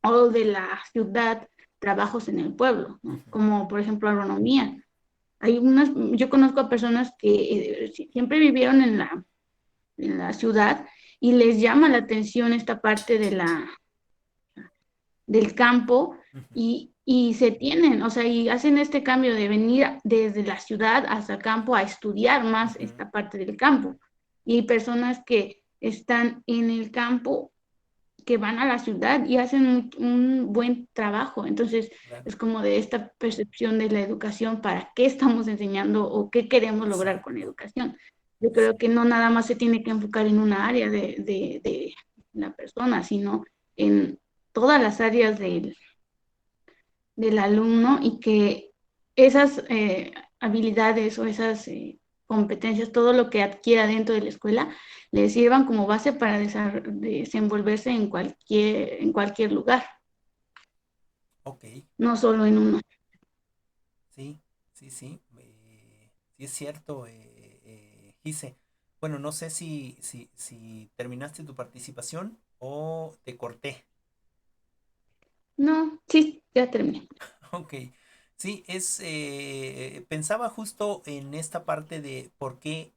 O de la ciudad, trabajos en el pueblo, ¿no? Ujú. Como por ejemplo agronomía. Yo conozco a personas que siempre vivieron en la ciudad y les llama la atención esta parte del campo Ujú. y se tienen, o sea, y hacen este cambio de venir desde la ciudad hasta el campo a estudiar más Ujú. esta parte del campo. Y hay personas que están en el campo que van a la ciudad y hacen un buen trabajo. Entonces, Claro. es como de esta percepción de la educación, para qué estamos enseñando o qué queremos lograr con la Exacto. educación. Yo creo que no nada más se tiene que enfocar en una área de la persona, sino en todas las áreas del alumno, y que esas habilidades o esas competencias, todo lo que adquiera dentro de la escuela, le sirvan como base para desenvolverse en cualquier lugar, Ok, no solo en uno. sí, sí, sí. Sí es cierto, Gise. Bueno, no sé si terminaste tu participación o te corté. No, sí, ya terminé. Ok, sí, pensaba justo en esta parte de por qué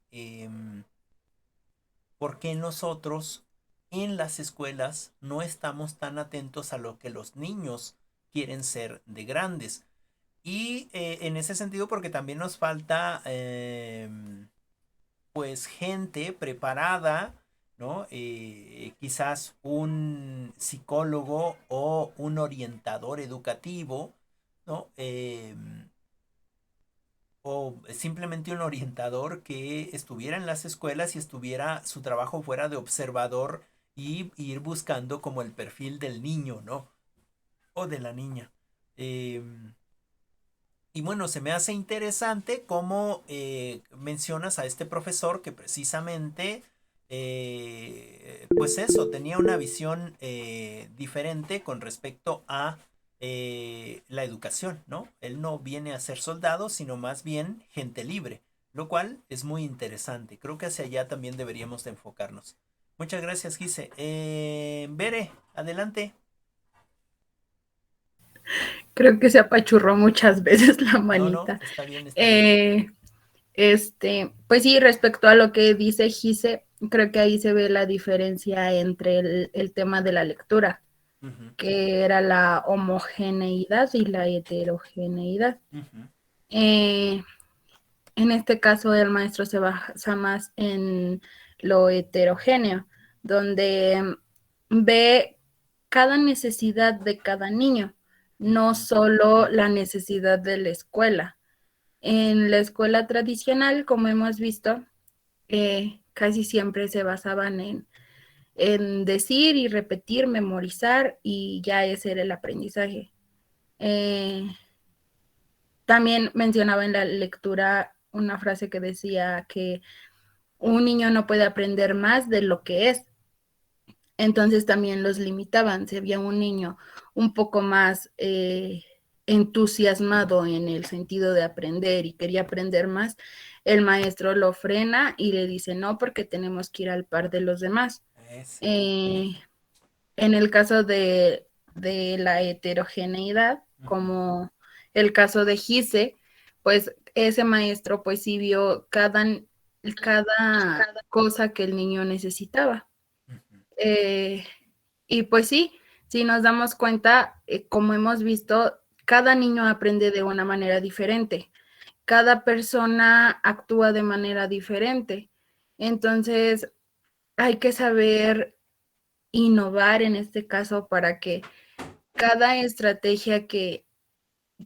nosotros en las escuelas no estamos tan atentos a lo que los niños quieren ser de grandes. Y en ese sentido, porque también nos falta pues gente preparada, ¿no? Quizás un psicólogo o un orientador educativo, ¿no? O simplemente un orientador que estuviera en las escuelas y estuviera, su trabajo fuera de observador y ir buscando como el perfil del niño, ¿no? O de la niña. Y bueno, se me hace interesante cómo mencionas a este profesor que precisamente, pues eso, tenía una visión diferente con respecto a la educación, ¿no? Él no viene a ser soldado, sino más bien gente libre, lo cual es muy interesante. Creo que hacia allá también deberíamos de enfocarnos. Muchas gracias, Gise. Bere, adelante. Creo que se apachurró muchas veces la No, no, manita. está bien, está bien. Eh, pues sí, respecto a lo que dice Gise, creo que ahí se ve la diferencia entre el tema de la lectura, Ujú, que era la homogeneidad y la heterogeneidad. ujú, Eh, en este caso, el maestro se basa más en lo heterogéneo, donde ve cada necesidad de cada niño, no ujú. solo la necesidad de la escuela. En la escuela tradicional, como hemos visto, casi siempre se basaban en decir y repetir, memorizar, y ya ese era el aprendizaje. Eh, También mencionaba en la lectura una frase que decía que un niño no puede aprender más de lo que es. Entonces también los limitaban. Si había un niño un poco más entusiasmado en el sentido de aprender y quería aprender más, el maestro lo frena y le dice no, porque tenemos que ir al par de los demás. Eso. Eh, en el caso de la heterogeneidad, Ujú, como el caso de Gise, pues ese maestro pues sí vio cada cosa que el niño necesitaba. ujú, Eh, y pues sí, si nos damos cuenta, como hemos visto, cada niño aprende de una manera diferente, cada persona actúa de manera diferente. Entonces, hay que saber innovar en este caso para que cada estrategia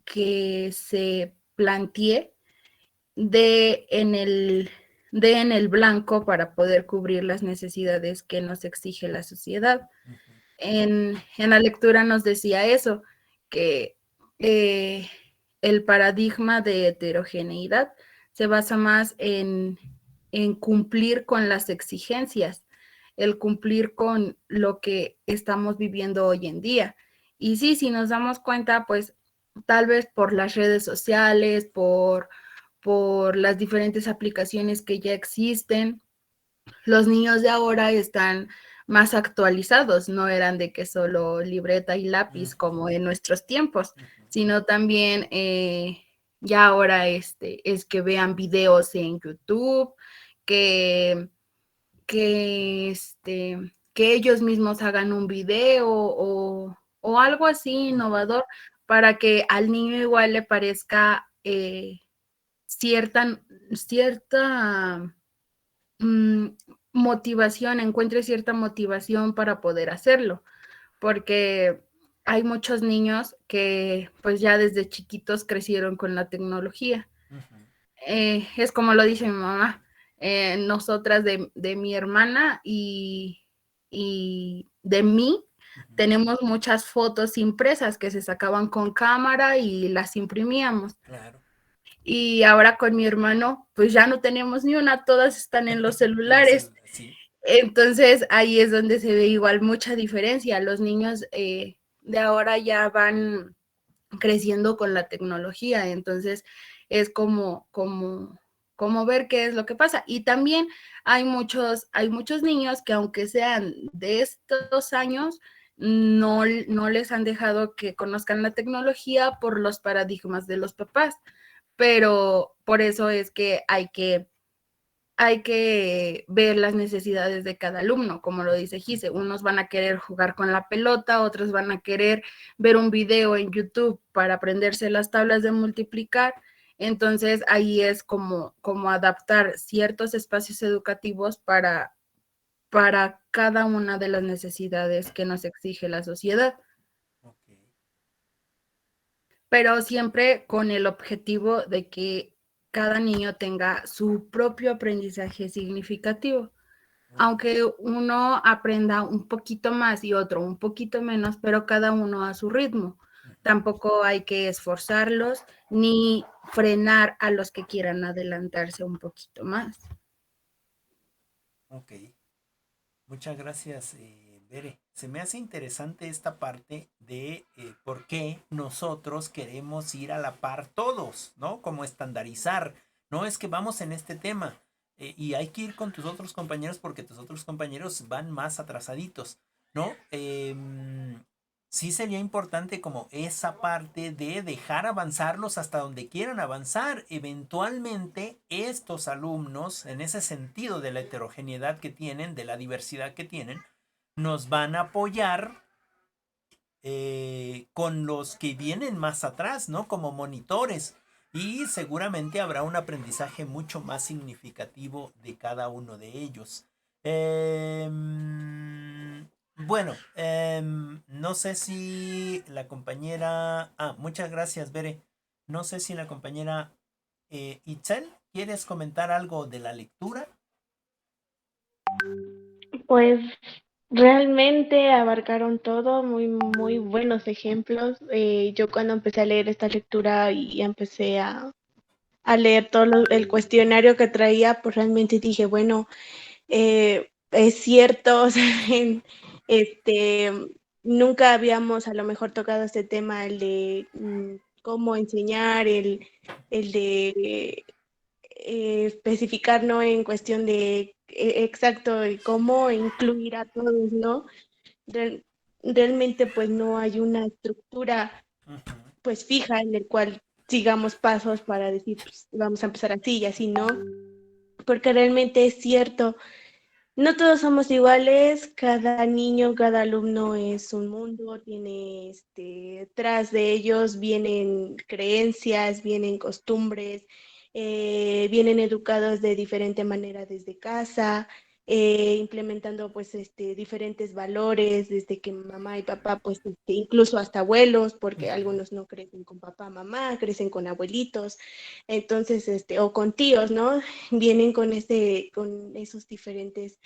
que se plantee dé en el, dé en el blanco para poder cubrir las necesidades que nos exige la sociedad. ujú. En la lectura nos decía eso, que eh, el paradigma de heterogeneidad se basa más en cumplir con las exigencias, el cumplir con lo que estamos viviendo hoy en día. Y sí, si nos damos cuenta, pues tal vez por las redes sociales, por las diferentes aplicaciones que ya existen, los niños de ahora están más actualizados, no eran de que solo libreta y lápiz Ujú, como en nuestros tiempos, ujú, sino también ya ahora es que vean videos en YouTube, que, que ellos mismos hagan un video o algo así ujú, innovador para que al niño igual le parezca cierta, cierta motivación, encuentre cierta motivación para poder hacerlo, porque hay muchos niños que pues ya desde chiquitos crecieron con la tecnología. Es como lo dice mi mamá, nosotras de mi hermana y de mí, tenemos muchas fotos impresas que se sacaban con cámara y las imprimíamos. Claro. Y ahora con mi hermano, pues ya no tenemos ni una, todas están en los celulares. Sí. Entonces ahí es donde se ve igual mucha diferencia. Los niños de ahora ya van creciendo con la tecnología, entonces es como ver qué es lo que pasa. Y también hay muchos niños que aunque sean de estos años, no les han dejado que conozcan la tecnología por los paradigmas de los papás, pero por eso es que hay que ver las necesidades de cada alumno, como lo dice Gise. Unos van a querer jugar con la pelota, otros van a querer ver un video en YouTube para aprenderse las tablas de multiplicar. Entonces ahí es como adaptar ciertos espacios educativos para cada una de las necesidades que nos exige la sociedad. Okay. Pero siempre con el objetivo de que cada niño tenga su propio aprendizaje significativo. Aunque uno aprenda un poquito más y otro un poquito menos, pero cada uno a su ritmo. Tampoco hay que esforzarlos ni frenar a los que quieran adelantarse un poquito más. Ok. Muchas gracias, Bere. Se me hace interesante esta parte de por qué nosotros queremos ir a la par todos, ¿no? Como estandarizar. No es que vamos en este tema y hay que ir con tus otros compañeros porque tus otros compañeros van más atrasaditos, ¿no? Sí sería importante como esa parte de dejar avanzarlos hasta donde quieran avanzar. Eventualmente estos alumnos, en ese sentido de la heterogeneidad que tienen, de la diversidad que tienen, nos van a apoyar con los que vienen más atrás, ¿no? Como monitores. Y seguramente habrá un aprendizaje mucho más significativo de cada uno de ellos. Bueno, no sé si la compañera... Ah, muchas gracias, Bere. No sé si la compañera Itzel, ¿quieres comentar algo de la lectura? Pues realmente abarcaron todo, muy, muy buenos ejemplos. Yo cuando empecé a leer esta lectura y empecé a leer el cuestionario que traía, pues realmente dije, bueno, es cierto, o sea, este, nunca habíamos a lo mejor tocado este tema, el de cómo enseñar, el de especificar, ¿no? En cuestión de exacto, de cómo incluir a todos, ¿no? Real- Realmente pues no hay una estructura pues fija en el cual sigamos pasos para decir, pues, vamos a empezar así y así, ¿no? Porque realmente es cierto, no todos somos iguales, cada niño, cada alumno es un mundo, tiene detrás de ellos vienen creencias, vienen costumbres, vienen educados de diferente manera desde casa, implementando pues diferentes valores, desde que mamá y papá, pues incluso hasta abuelos, porque algunos no crecen con papá, mamá, crecen con abuelitos, entonces, o con tíos, ¿no? Vienen con esos diferentes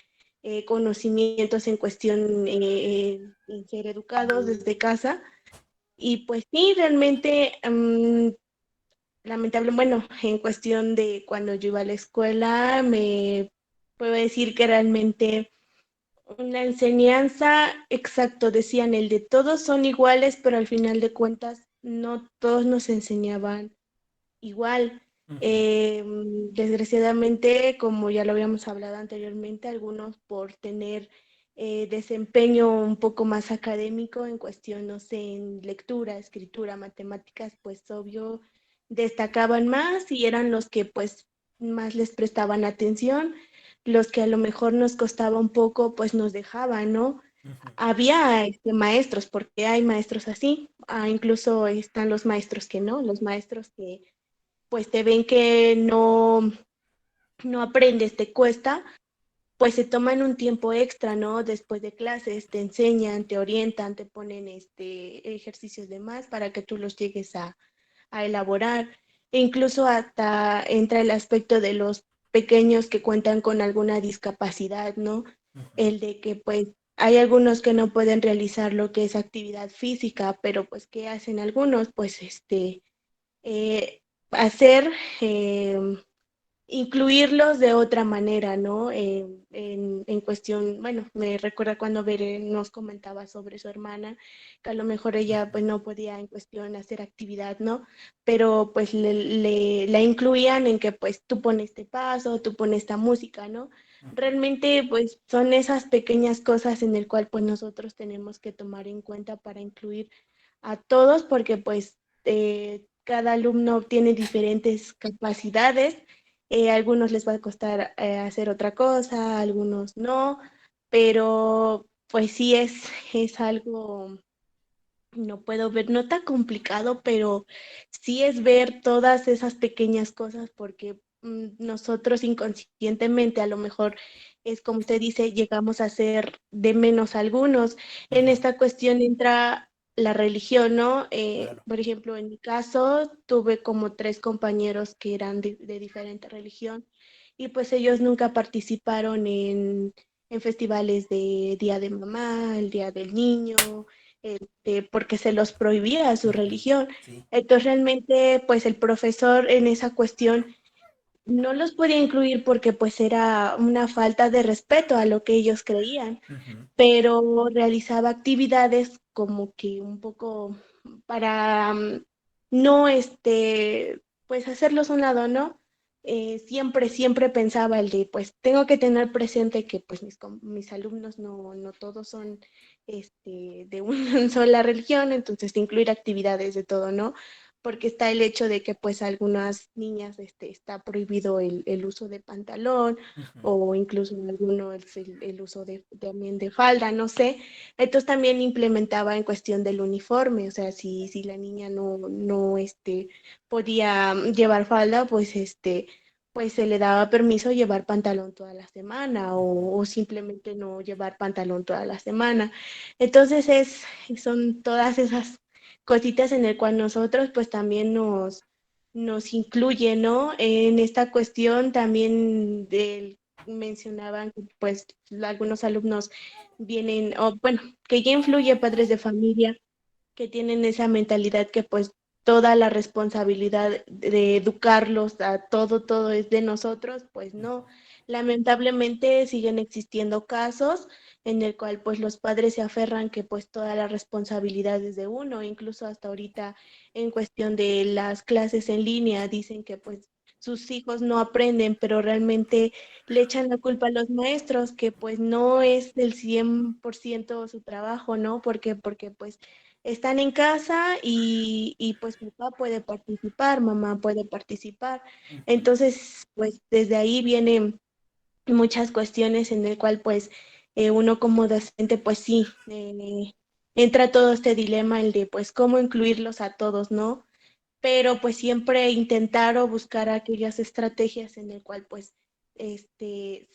conocimientos en cuestión en ser educados desde casa. Y pues sí, realmente, lamentable, bueno, en cuestión de cuando yo iba a la escuela, me puedo decir que realmente una enseñanza, exacto, decían el de todos son iguales, pero al final de cuentas no todos nos enseñaban igual. Desgraciadamente, como ya lo habíamos hablado anteriormente, algunos por tener desempeño un poco más académico en cuestión, no sé, en lectura, escritura, matemáticas, pues obvio destacaban más y eran los que pues más les prestaban atención, los que a lo mejor nos costaba un poco, pues nos dejaban, ¿no? Había maestros, porque hay maestros así, incluso están los maestros que no, los maestros que pues te ven que no aprendes, te cuesta, pues se toman un tiempo extra, ¿no? Después de clases, te enseñan, te orientan, te ponen ejercicios de más para que tú los llegues a elaborar. E incluso hasta entra el aspecto de los pequeños que cuentan con alguna discapacidad, ¿no? Ujú. El de que pues hay algunos que no pueden realizar lo que es actividad física, pero pues ¿qué hacen algunos? Pues eh, hacer incluirlos de otra manera, ¿no? En cuestión, bueno, me recuerda cuando Bere nos comentaba sobre su hermana, que a lo mejor ella pues no podía en cuestión hacer actividad, ¿no? Pero pues la incluían en que pues tú pones este paso, tú pones esta música, ¿no? Realmente pues son esas pequeñas cosas en el cual pues nosotros tenemos que tomar en cuenta para incluir a todos porque pues cada alumno tiene diferentes capacidades, algunos les va a costar hacer otra cosa, algunos no, pero pues sí es algo, no puedo ver, no tan complicado, pero sí es ver todas esas pequeñas cosas porque nosotros inconscientemente a lo mejor es como usted dice, llegamos a ser de menos algunos. En Ujú. esta cuestión entra la religión, ¿no? Claro. Por ejemplo, en mi caso tuve como tres compañeros que eran de diferente religión y pues ellos nunca participaron en festivales de Día de Mamá, el Día del Niño, porque se los prohibía su Ujú. religión. Sí. Entonces realmente pues el profesor en esa cuestión no los podía incluir porque pues era una falta de respeto a lo que ellos creían, Ujú. pero realizaba actividades como que un poco para no pues hacerlos a un lado, ¿no? Siempre pensaba el de, pues tengo que tener presente que pues mis alumnos no todos son de una sola religión, entonces incluir actividades de todo, ¿no? Porque está el hecho de que pues algunas niñas está prohibido el uso de pantalón Ujú. o incluso en algunos el uso también de falda, no sé. Entonces también implementaba en cuestión del uniforme, o sea, si la niña no podía llevar falda, pues se le daba permiso llevar pantalón toda la semana Ujú. o simplemente no llevar pantalón toda la semana. Entonces son todas esas cositas en el cual nosotros pues también nos incluye, ¿no? En esta cuestión también mencionaban que pues algunos alumnos vienen, o bueno, que ya influye padres de familia que tienen esa mentalidad que pues toda la responsabilidad de educarlos a todo es de nosotros, pues no. Lamentablemente siguen existiendo casos en el cual pues los padres se aferran que pues toda la responsabilidad es de uno, incluso hasta ahorita en cuestión de las clases en línea dicen que pues sus hijos no aprenden, pero realmente le echan la culpa a los maestros, que pues no es del 100% su trabajo, ¿no? Porque pues están en casa y pues papá puede participar, mamá puede participar. Ujú. Entonces, pues desde ahí vienen muchas cuestiones en el cual pues uno como docente pues sí, entra todo este dilema el de pues cómo incluirlos a todos, ¿no? Pero pues siempre intentar o buscar aquellas estrategias en el cual pues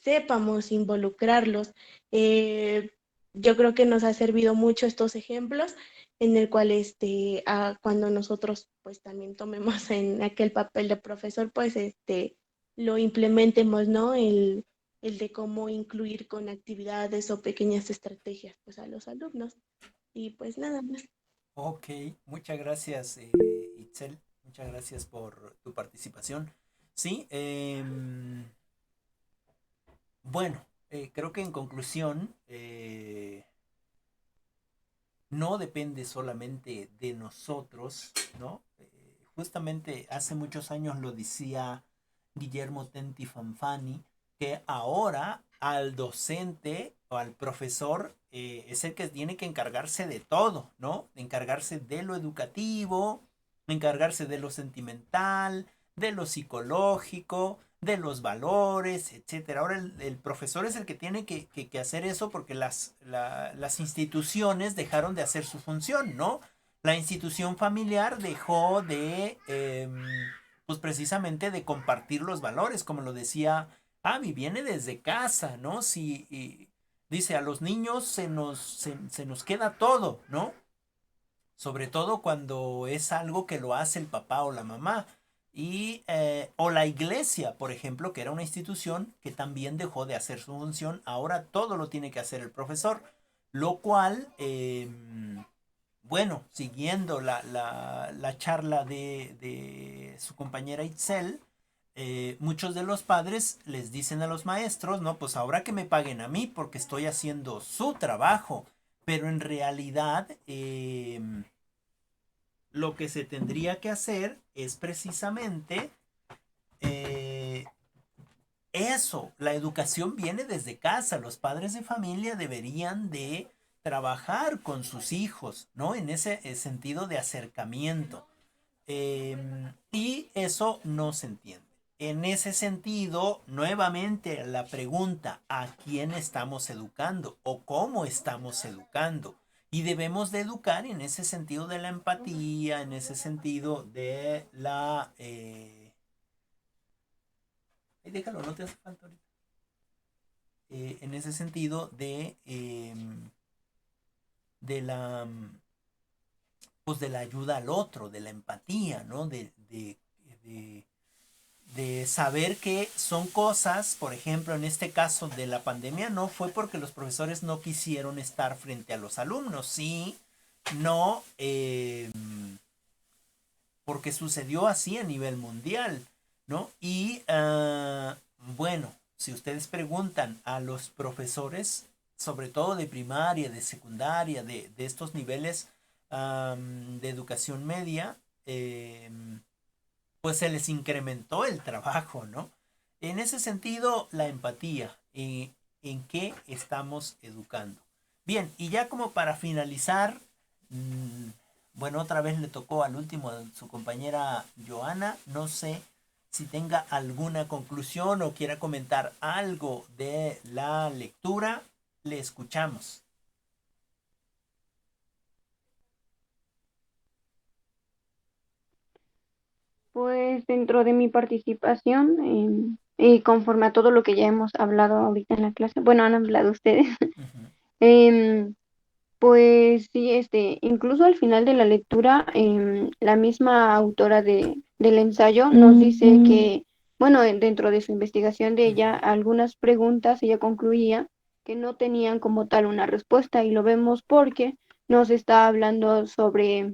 sepamos involucrarlos. Eh, yo creo que nos ha servido mucho estos ejemplos en el cual cuando nosotros pues también tomemos en aquel papel de profesor pues lo implementemos, ¿no? El de cómo incluir con actividades o pequeñas estrategias pues a los alumnos. Y pues nada más. Ok, muchas gracias, Itzel. Muchas gracias por tu participación. Sí, bueno, creo que en conclusión, no depende solamente de nosotros, ¿no? Justamente hace muchos años lo decía Guillermo Tenti Fanfani, que ahora al docente o al profesor es el que tiene que encargarse de todo, ¿no? Encargarse de lo educativo, encargarse de lo sentimental, de lo psicológico, de los valores, etcétera. Ahora el profesor es el que tiene que hacer eso porque las instituciones dejaron de hacer su función, ¿no? La institución familiar dejó de, pues precisamente de compartir los valores, como lo decía Viene desde casa, ¿no? Si dice, a los niños se nos queda todo, ¿no? Sobre todo cuando es algo que lo hace el papá o la mamá. O la iglesia, por ejemplo, que era una institución que también dejó de hacer su función, ahora todo lo tiene que hacer el profesor, lo cual, bueno, siguiendo la charla de su compañera Itzel, muchos de los padres les dicen a los maestros, no, pues ahora que me paguen a mí porque estoy haciendo su trabajo, pero en realidad lo que se tendría que hacer es precisamente eso, la educación viene desde casa, los padres de familia deberían de trabajar con sus hijos, ¿no? En ese sentido de acercamiento. Y eso no se entiende. En ese sentido, nuevamente la pregunta, ¿a quién estamos educando o cómo estamos educando? Y debemos de educar en ese sentido de la empatía, en ese sentido de la... déjalo, no te hace falta ahorita. En ese sentido de la... pues de la ayuda al otro, de la empatía, ¿no? De saber que son cosas, por ejemplo, en este caso de la pandemia, no fue porque los profesores no quisieron estar frente a los alumnos, sí, no, porque sucedió así a nivel mundial, ¿no? Y bueno, si ustedes preguntan a los profesores, sobre todo de primaria, de secundaria, de estos niveles de educación media, pues se les incrementó el trabajo, ¿no? En ese sentido, la empatía, ¿en qué estamos educando? Bien, y ya como para finalizar, bueno, otra vez le tocó al último a su compañera Joana, no sé si tenga alguna conclusión o quiera comentar algo de la lectura, le escuchamos. Pues dentro de mi participación, y conforme a todo lo que ya hemos hablado ahorita en la clase, bueno, han hablado ustedes, Ujú, em, pues sí, incluso al final de la lectura, la misma autora del ensayo nos dice que, bueno, dentro de su investigación de ella, ujú, algunas preguntas ella concluía que no tenían como tal una respuesta y lo vemos porque nos está hablando sobre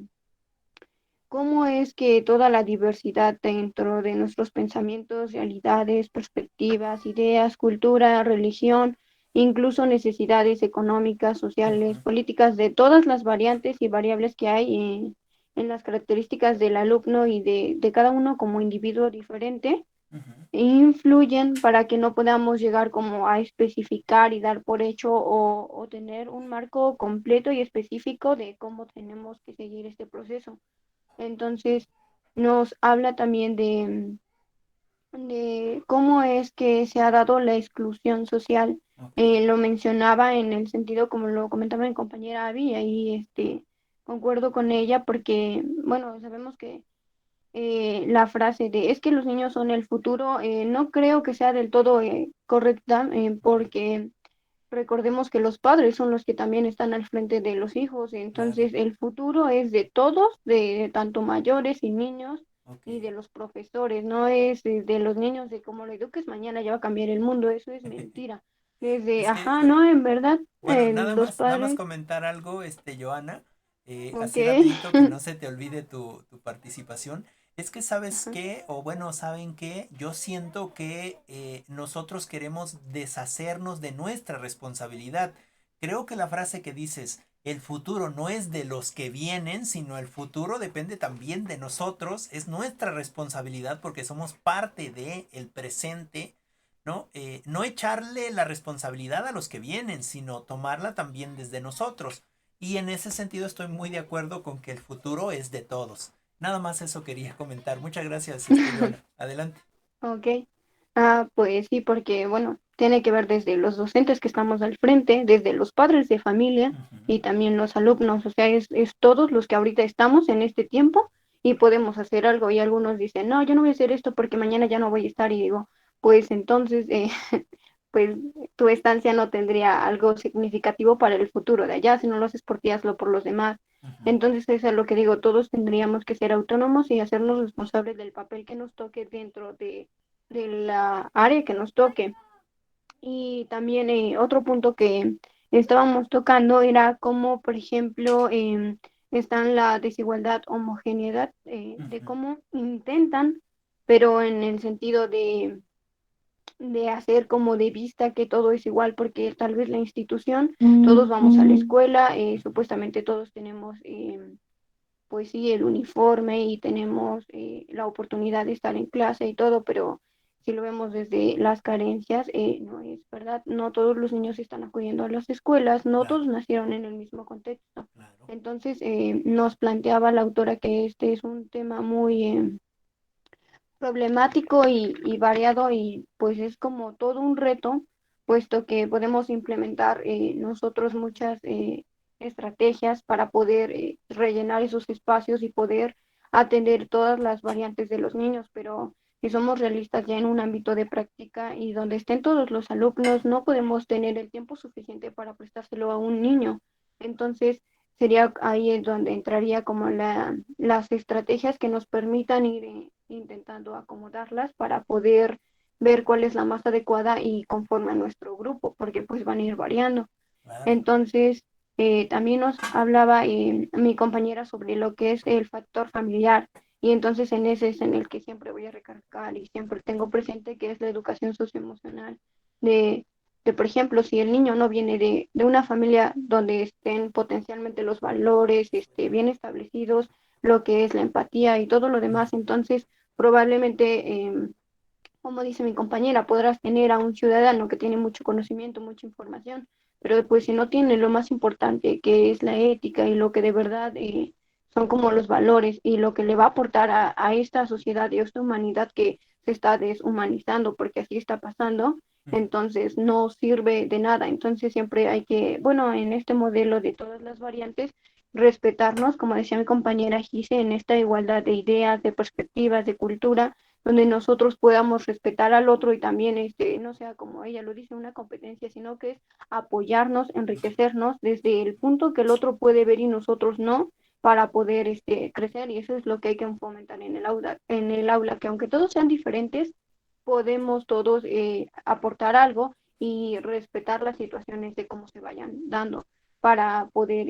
cómo es que toda la diversidad dentro de nuestros pensamientos, realidades, perspectivas, ideas, cultura, religión, incluso necesidades económicas, sociales, ujú, políticas, de todas las variantes y variables que hay en las características del alumno y de cada uno como individuo diferente, ujú. influyen para que no podamos llegar como a especificar y dar por hecho o tener un marco completo y específico de cómo tenemos que seguir este proceso. Entonces, nos habla también de cómo es que se ha dado la exclusión social. Ok. Lo mencionaba en el sentido como lo comentaba mi compañera Abby, y concuerdo con ella porque, bueno, sabemos que la frase de es que los niños son el futuro, no creo que sea del todo correcta, porque recordemos que los padres son los que también están al frente de los hijos, Claro. entonces el futuro es de todos, de tanto mayores y niños, Ok. y de los profesores, no es de los niños de cómo lo eduques, mañana ya va a cambiar el mundo, eso es mentira. Desde, Es que, ajá, no, en verdad, bueno, los nada más padres, comentar algo, Joana, ok, así rapidito que no se te olvide tu participación. Es que sabes ajá, qué, o bueno, saben qué, yo siento que nosotros queremos deshacernos de nuestra responsabilidad. Creo que la frase que dices, el futuro no es de los que vienen, sino el futuro depende también de nosotros, es nuestra responsabilidad porque somos parte de el presente, ¿no? No echarle la responsabilidad a los que vienen, sino tomarla también desde nosotros. Y en ese sentido estoy muy de acuerdo con que el futuro es de todos. Nada más eso quería comentar. Muchas gracias, Joana. Adelante. ok. Pues sí, porque bueno, tiene que ver desde los docentes que estamos al frente, desde los padres de familia Ujú, y también los alumnos, o sea, es todos los que ahorita estamos en este tiempo y podemos hacer algo. Y algunos dicen, no, yo no voy a hacer esto porque mañana ya no voy a estar. Y digo, pues entonces pues tu estancia no tendría algo significativo para el futuro de allá, si no lo haces por ti, hazlo por los demás. Ujú. Entonces eso es lo que digo, todos tendríamos que ser autónomos y hacernos responsables del papel que nos toque dentro de la área que nos toque. Y también otro punto que estábamos tocando era cómo, por ejemplo, están la desigualdad, homogeneidad, de Ujú. cómo intentan, pero en el sentido de hacer como de vista que todo es igual, porque tal vez la institución, todos vamos a la escuela, supuestamente todos tenemos, pues sí, el uniforme y tenemos la oportunidad de estar en clase y todo, pero si lo vemos desde las carencias, no es verdad, no todos los niños están acudiendo a las escuelas, no Claro, todos nacieron en el mismo contexto. claro. Entonces, nos planteaba la autora que este es un tema muy problemático y variado y pues es como todo un reto, puesto que podemos implementar nosotros muchas estrategias para poder rellenar esos espacios y poder atender todas las variantes de los niños, pero si somos realistas ya en un ámbito de práctica y donde estén todos los alumnos, no podemos tener el tiempo suficiente para prestárselo a un niño. Entonces, sería ahí es donde entraría como las estrategias que nos permitan ir intentando acomodarlas para poder ver cuál es la más adecuada y conforme a nuestro grupo, porque pues van a ir variando. Claro. Entonces, también nos hablaba mi compañera sobre lo que es el factor familiar. Y entonces en ese es en el que siempre voy a recargar y siempre tengo presente que es la educación socioemocional de por ejemplo, si el niño no viene de una familia donde estén potencialmente los valores bien establecidos, lo que es la empatía y todo lo demás, entonces probablemente, como dice mi compañera, podrás tener a un ciudadano que tiene mucho conocimiento, mucha información, pero pues si no tiene lo más importante, que es la ética y lo que de verdad son como los valores y lo que le va a aportar a esta sociedad y a esta humanidad que se está deshumanizando, porque así está pasando, Ujú. entonces no sirve de nada. Entonces siempre hay que, bueno, en este modelo de todas las variantes, respetarnos, como decía mi compañera Gise, en esta igualdad de ideas, de perspectivas, de cultura, donde nosotros podamos respetar al otro y también no sea como ella lo dice, una competencia, sino que es apoyarnos, enriquecernos desde el punto que el otro puede ver y nosotros no, para poder crecer, y eso es lo que hay que fomentar en el aula, que aunque todos sean diferentes, podemos todos aportar algo y respetar las situaciones de cómo se vayan dando para poder,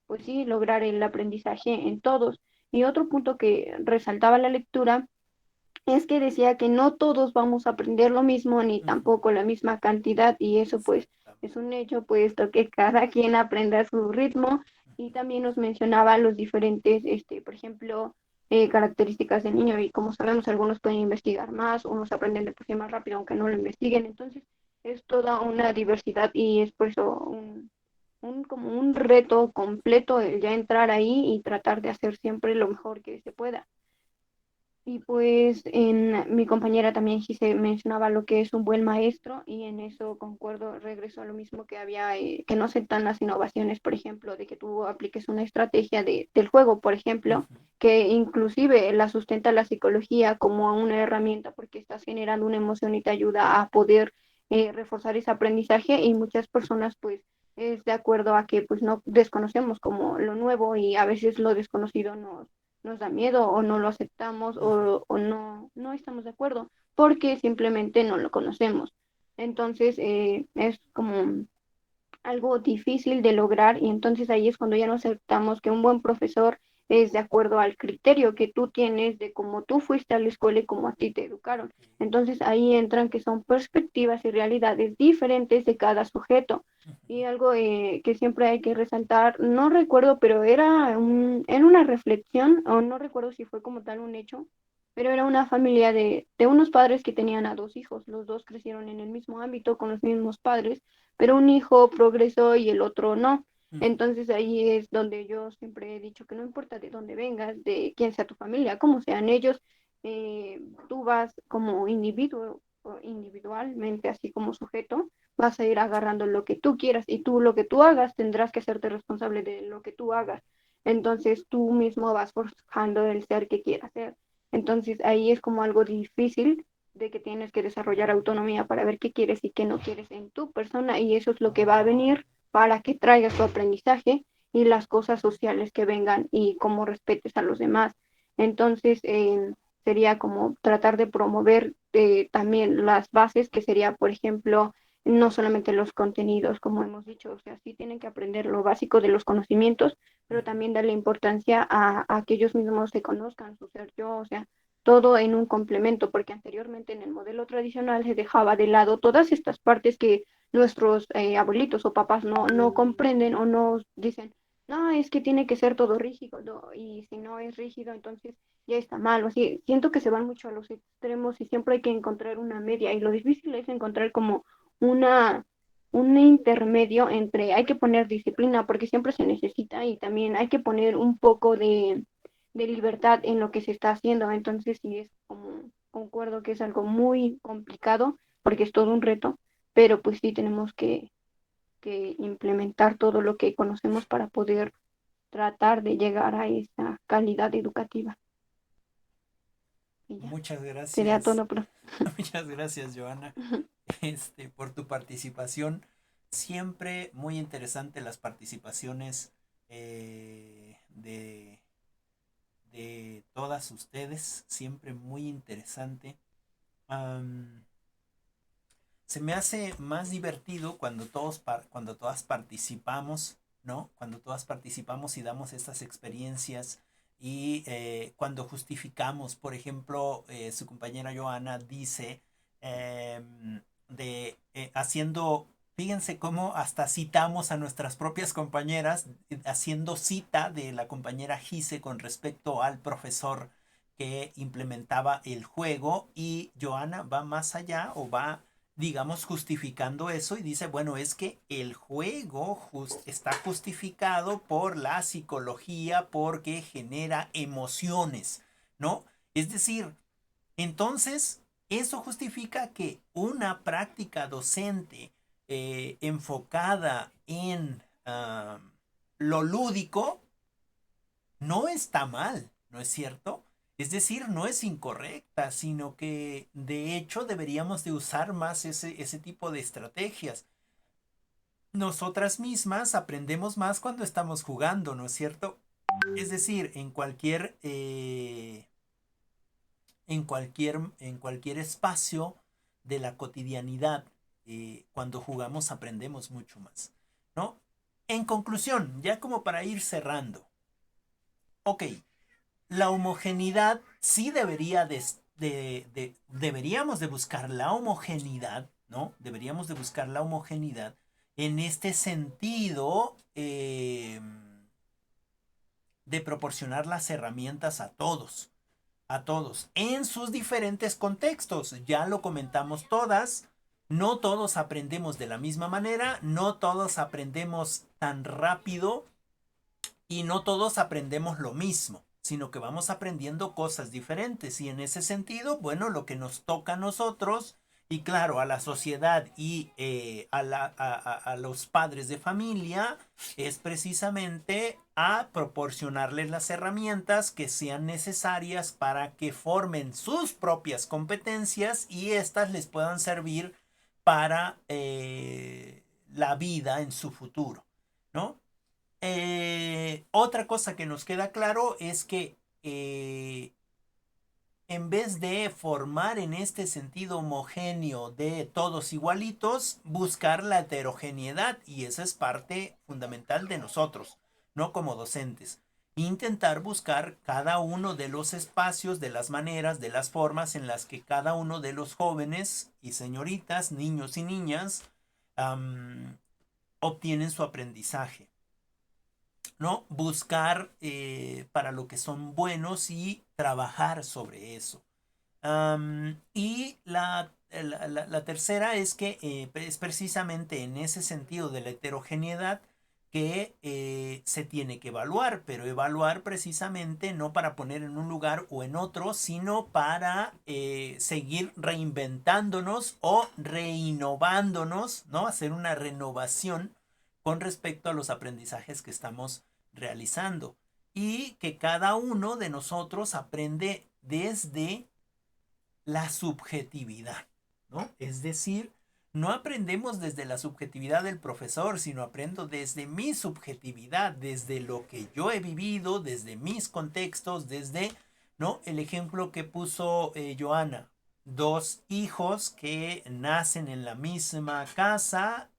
pues sí, lograr el aprendizaje en todos. Y otro punto que resaltaba la lectura es que decía que no todos vamos a aprender lo mismo ni Ujú. tampoco la misma cantidad y eso pues es Exactamente. un hecho puesto que cada quien aprenda a su ritmo y también nos mencionaba los diferentes, por ejemplo, características del niño y como sabemos algunos pueden investigar más, unos aprenden de por sí más rápido aunque no lo investiguen, entonces es toda una diversidad y es por eso como un reto completo el ya entrar ahí y tratar de hacer siempre lo mejor que se pueda. Y pues en mi compañera también sí se mencionaba lo que es un buen maestro y en eso concuerdo, regreso a lo mismo que había, que no aceptan las innovaciones, por ejemplo, de que tú apliques una estrategia del juego, por ejemplo, Ujú. que inclusive la sustenta la psicología como una herramienta porque estás generando una emoción y te ayuda a poder reforzar ese aprendizaje y muchas personas pues es de acuerdo a que pues no desconocemos como lo nuevo y a veces lo desconocido nos da miedo o no lo aceptamos Ujú. o no estamos de acuerdo porque simplemente no lo conocemos. Entonces es como algo difícil de lograr y entonces ahí es cuando ya no aceptamos que un buen profesor es de acuerdo al criterio que tú tienes de cómo tú fuiste a la escuela y cómo a ti te educaron. Entonces ahí entran que son perspectivas y realidades diferentes de cada sujeto. Ujú. Y algo que siempre hay que resaltar, no recuerdo, pero era una reflexión, o no recuerdo si fue como tal un hecho, pero era una familia de unos padres que tenían a dos hijos. Los dos crecieron en el mismo ámbito con los mismos padres, pero un hijo progresó y el otro no. Ujú. Entonces ahí es donde yo siempre he dicho que no importa de dónde vengas, de quién sea tu familia, cómo sean ellos, tú vas como individuo o individualmente, así como sujeto, vas a ir agarrando lo que tú quieras y tú lo que tú hagas tendrás que hacerte responsable de lo que tú hagas. Entonces tú mismo vas forjando el ser que quieras ser. Entonces ahí es como algo difícil de que tienes que desarrollar autonomía para ver qué quieres y qué no quieres en tu persona, y eso es lo que va a venir para que traigas tu aprendizaje y las cosas sociales que vengan y cómo respetes a los demás. Entonces, sería como tratar de promover también las bases, que sería, por ejemplo, no solamente los contenidos, como hemos dicho, o sea, sí tienen que aprender lo básico de los conocimientos, pero también darle importancia a que ellos mismos se conozcan, su ser yo, o sea, todo en un complemento, porque anteriormente en el modelo tradicional se dejaba de lado todas estas partes que nuestros abuelitos o papás no comprenden o no dicen, no, es que tiene que ser todo rígido, ¿no? Y si no es rígido, entonces ya está mal, o así, siento que se van mucho a los extremos y siempre hay que encontrar una media, y lo difícil es encontrar como una, un intermedio entre hay que poner disciplina porque siempre se necesita y también hay que poner un poco de libertad en lo que se está haciendo. Entonces sí es como, concuerdo que es algo muy complicado porque es todo un reto, pero pues sí tenemos que implementar todo lo que conocemos para poder tratar de llegar a esa calidad educativa. Y ya, Muchas sería gracias. todo, profe. Muchas gracias, Joana, por tu participación. Siempre muy interesante las participaciones de todas ustedes. Siempre muy interesante. Am, Se me hace más divertido cuando cuando todas participamos, ¿no? Cuando todas participamos y damos estas experiencias y cuando justificamos, por ejemplo, su compañera Joana dice haciendo, fíjense cómo hasta citamos a nuestras propias compañeras, haciendo cita de la compañera Gise con respecto al profesor que implementaba el juego, y Joana va más allá o va, digamos, justificando eso y dice, bueno, es que el juego está justificado por la psicología porque genera emociones, ¿no? Es decir, entonces, eso justifica que una práctica docente enfocada en lo lúdico no está mal, ¿no es cierto? Es decir, no es incorrecta, sino que de hecho deberíamos de usar más ese tipo de estrategias. Nosotras mismas aprendemos más cuando estamos jugando, ¿no es cierto? Es decir, en cualquier espacio de la cotidianidad, cuando jugamos aprendemos mucho más, ¿no? En conclusión, ya como para ir cerrando, ok, la homogeneidad sí deberíamos de buscar la homogeneidad, ¿no? Deberíamos de buscar la homogeneidad en este sentido de proporcionar las herramientas a todos, en sus diferentes contextos. Ya lo comentamos todas, no todos aprendemos de la misma manera, no todos aprendemos tan rápido y no todos aprendemos lo mismo, sino que vamos aprendiendo cosas diferentes, y en ese sentido, bueno, lo que nos toca a nosotros y claro, a la sociedad y a los padres de familia es precisamente a proporcionarles las herramientas que sean necesarias para que formen sus propias competencias y éstas les puedan servir para la vida en su futuro, ¿no? Otra cosa que nos queda claro es que en vez de formar en este sentido homogéneo de todos igualitos, buscar la heterogeneidad, y esa es parte fundamental de nosotros, no como docentes. Intentar buscar cada uno de los espacios, de las maneras, de las formas en las que cada uno de los jóvenes y señoritas, niños y niñas, obtienen su aprendizaje, ¿no? Buscar para lo que son buenos y trabajar sobre eso. Y la tercera es que es precisamente en ese sentido de la heterogeneidad que se tiene que evaluar, pero evaluar precisamente no para poner en un lugar o en otro, sino para seguir reinventándonos o reinnovándonos, ¿no? Hacer una renovación con respecto a los aprendizajes que estamos realizando, y que cada uno de nosotros aprende desde la subjetividad, ¿no? Es decir, no aprendemos desde la subjetividad del profesor, sino aprendo desde mi subjetividad, desde lo que yo he vivido, desde mis contextos, desde, ¿no? El ejemplo que puso Joana, dos hijos que nacen en la misma casa,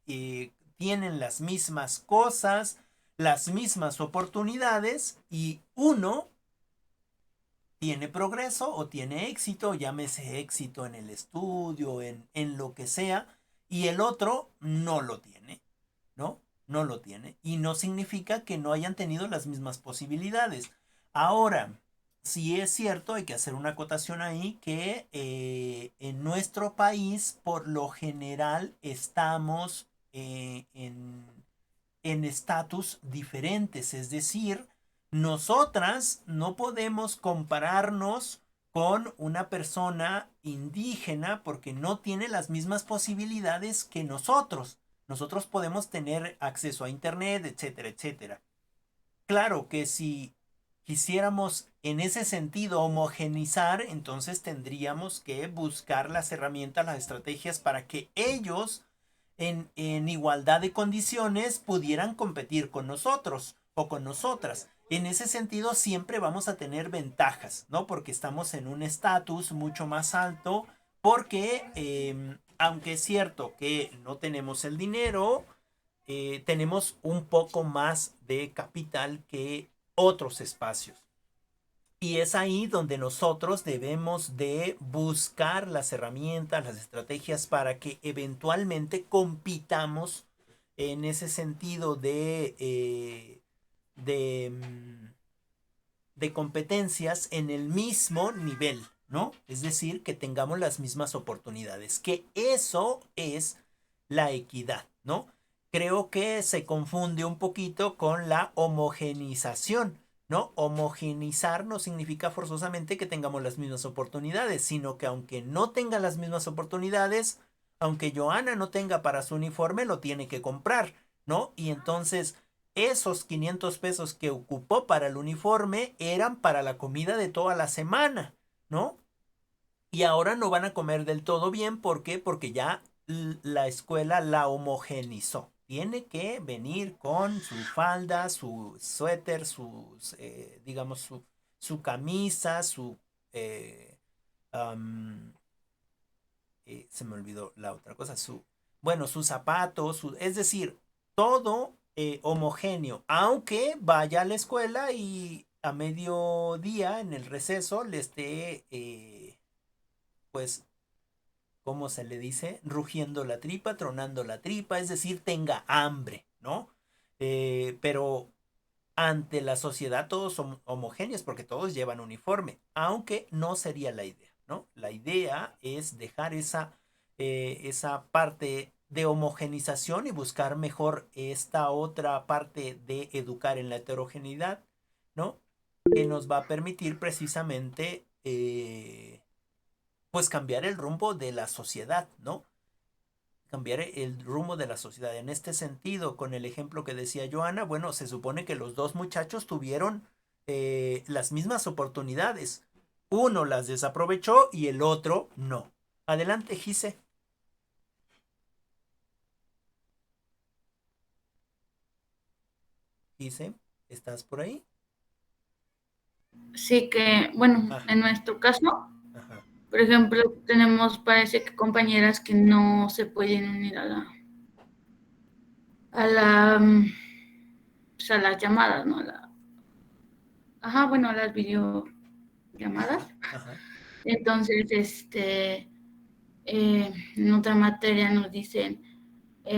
tienen las mismas cosas, las mismas oportunidades, y uno tiene progreso o tiene éxito, llámese éxito en el estudio, en lo que sea, y el otro no lo tiene, ¿no? No lo tiene. Y no significa que no hayan tenido las mismas posibilidades. Ahora, sí es cierto, hay que hacer una acotación ahí, que en nuestro país, por lo general, estamos en estatus diferentes, es decir, nosotras no podemos compararnos con una persona indígena porque no tiene las mismas posibilidades que nosotros. Nosotros podemos tener acceso a internet, etcétera, etcétera. Claro que si quisiéramos en ese sentido homogenizar, entonces tendríamos que buscar las herramientas, las estrategias para que ellos en igualdad de condiciones pudieran competir con nosotros o con nosotras. En ese sentido siempre vamos a tener ventajas, ¿no? Porque estamos en un estatus mucho más alto, porque aunque es cierto que no tenemos el dinero, tenemos un poco más de capital que otros espacios. Y es ahí donde nosotros debemos de buscar las herramientas, las estrategias para que eventualmente compitamos en ese sentido de competencias en el mismo nivel, ¿no? Es decir, que tengamos las mismas oportunidades, que eso es la equidad, ¿no? Creo que se confunde un poquito con la homogenización, ¿no? Homogenizar no significa forzosamente que tengamos las mismas oportunidades, sino que aunque no tenga las mismas oportunidades, aunque Joana no tenga para su uniforme, lo tiene que comprar, ¿no? Y entonces esos 500 pesos que ocupó para el uniforme eran para la comida de toda la semana, ¿no? Y ahora no van a comer del todo bien, ¿por qué? Porque ya la escuela la homogenizó. Tiene que venir con su falda, su suéter, digamos, su camisa, um, se me olvidó la otra cosa, bueno, sus zapatos, es decir, todo homogéneo, aunque vaya a la escuela y a mediodía en el receso le esté, pues, ¿cómo se le dice? Rugiendo la tripa, tronando la tripa, es decir, tenga hambre, ¿no? Pero ante la sociedad todos son homogéneos porque todos llevan uniforme, aunque no sería la idea, ¿no? La idea es dejar esa parte de homogenización y buscar mejor esta otra parte de educar en la heterogeneidad, ¿no? Que nos va a permitir precisamente pues cambiar el rumbo de la sociedad, ¿no? Cambiar el rumbo de la sociedad. En este sentido, con el ejemplo que decía Joana, bueno, se supone que los dos muchachos tuvieron las mismas oportunidades. Uno las desaprovechó y el otro no. Adelante, Gise. Gise, ¿estás por ahí? Sí que, bueno, Ajá. en nuestro caso, Ajá. por ejemplo, parece que compañeras que no se pueden unir pues a las llamadas, ¿no? A las videollamadas. Ajá. Entonces, en otra materia nos dicen,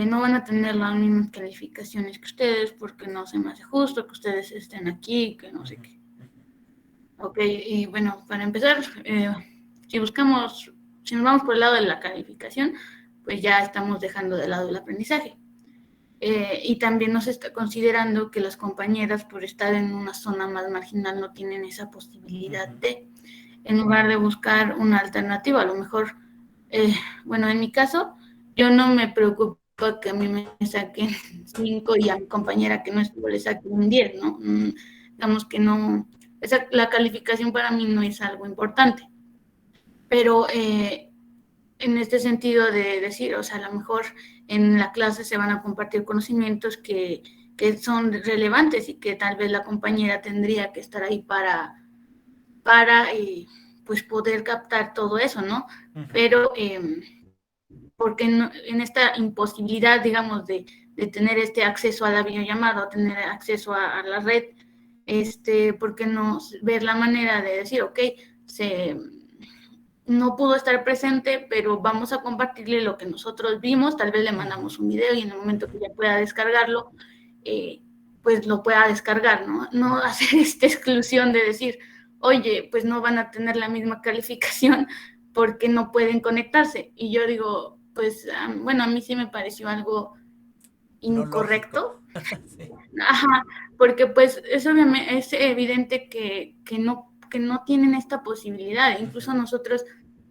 no van a tener las mismas calificaciones que ustedes porque no se me hace justo que ustedes estén aquí, que no sé qué. Ok, y bueno, para empezar, si nos vamos por el lado de la calificación, pues ya estamos dejando de lado el aprendizaje. Y también nos está considerando que las compañeras, por estar en una zona más marginal, no tienen esa posibilidad en lugar de buscar una alternativa. A lo mejor, en mi caso, yo no me preocupo que a mí me saquen 5 y a mi compañera que no estuvo le saquen un 10, ¿no? Digamos que no, la calificación para mí no es algo importante. pero en este sentido de decir, o sea, a lo mejor en la clase se van a compartir conocimientos que son relevantes y que tal vez la compañera tendría que estar ahí para pues poder captar todo eso, ¿no? Ujú. Pero porque no, en esta imposibilidad, digamos, de tener este acceso a la videollamada o tener acceso a la red, ¿por qué no ver la manera de decir, ok, no pudo estar presente, pero vamos a compartirle lo que nosotros vimos, tal vez le mandamos un video y en el momento que ya pueda descargarlo, pues lo pueda descargar, ¿no? No hacer esta exclusión de decir, oye, pues no van a tener la misma calificación porque no pueden conectarse. Y yo digo, pues, bueno, a mí sí me pareció algo No lógico. incorrecto. Sí. Ajá, porque pues es obviamente, es evidente que no tienen esta posibilidad. Incluso nosotros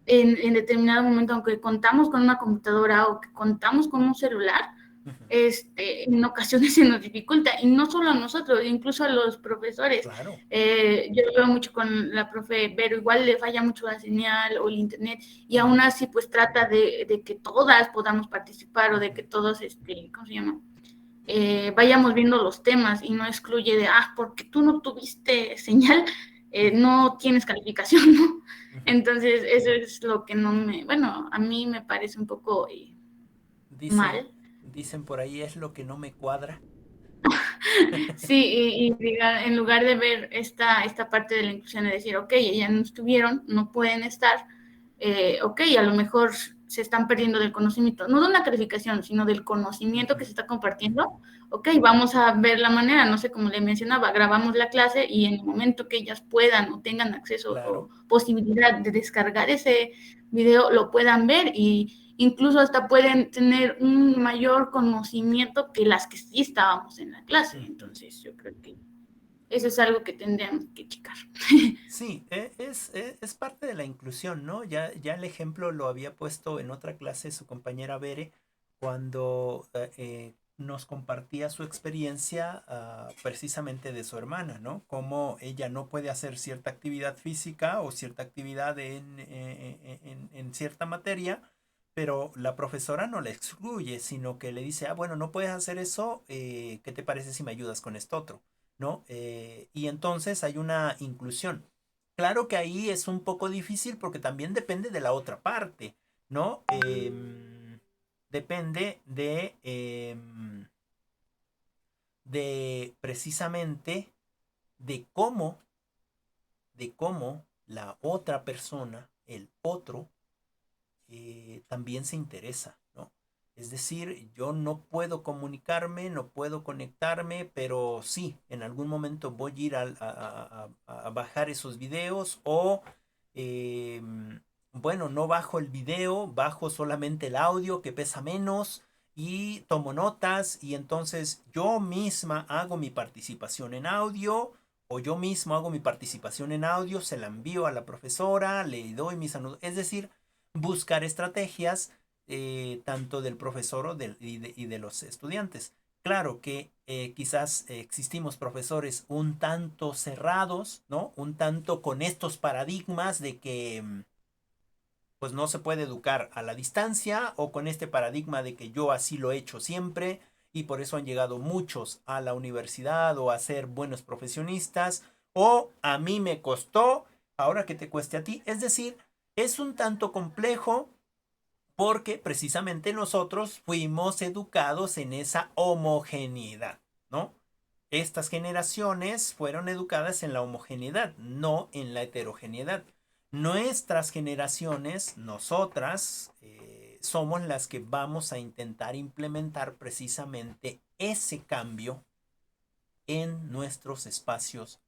en determinado momento, aunque contamos con una computadora o que contamos con un celular, Ujú. En ocasiones se nos dificulta, y no solo a nosotros, incluso a los profesores. Claro. Yo lo veo mucho con la profe Vero, igual le falla mucho la señal o el internet, y aún así pues trata de que todas podamos participar o de que todos, ¿cómo se llama? Vayamos viendo los temas y no excluye de, porque tú no tuviste señal, no tienes calificación, ¿no? Ujú. Entonces, eso es lo que no bueno, a mí me parece un poco Dice, mal. dicen por ahí es lo que no me cuadra. Sí, en lugar de ver esta parte de la inclusión, de decir, ok, ellas no estuvieron, no pueden estar, ok, a lo mejor se están perdiendo del conocimiento, no de una calificación, sino del conocimiento que se está compartiendo. Ok, vamos a ver la manera, no sé, como le mencionaba, grabamos la clase y en el momento que ellas puedan o tengan acceso o Claro. posibilidad de descargar ese video, lo puedan ver, y incluso hasta pueden tener un mayor conocimiento que las que sí estábamos en la clase. Ujú. Entonces yo creo que eso es algo que tendríamos que checar. Sí, es parte de la inclusión, ¿no? Ya el ejemplo lo había puesto en otra clase su compañera Bere cuando nos compartía su experiencia precisamente de su hermana, ¿no? Cómo ella no puede hacer cierta actividad física o cierta actividad en cierta materia, pero la profesora no le excluye, sino que le dice, bueno, no puedes hacer eso, ¿qué te parece si me ayudas con esto otro? ¿No? Y entonces hay una inclusión. Claro que ahí es un poco difícil porque también depende de la otra parte, ¿no? Depende de precisamente de cómo la otra persona, el otro, también se interesa, ¿no? Es decir, yo no puedo comunicarme, no puedo conectarme, pero sí, en algún momento voy a ir a bajar esos videos o, eh, bueno, no bajo el video, bajo solamente el audio que pesa menos y tomo notas y entonces yo misma hago mi participación en audio o yo mismo hago mi participación en audio, se la envío a la profesora, le doy mis anotaciones, es decir, buscar estrategias tanto del profesor y de los estudiantes. Claro que quizás existimos profesores un tanto cerrados, ¿no? Un tanto con estos paradigmas de que pues no se puede educar a la distancia o con este paradigma de que yo así lo he hecho siempre y por eso han llegado muchos a la universidad o a ser buenos profesionistas o a mí me costó, ahora que te cueste a ti. Es decir, es un tanto complejo porque precisamente nosotros fuimos educados en esa homogeneidad, ¿no? Estas generaciones fueron educadas en la homogeneidad, no en la heterogeneidad. Nuestras generaciones, nosotras, somos las que vamos a intentar implementar precisamente ese cambio en nuestros espacios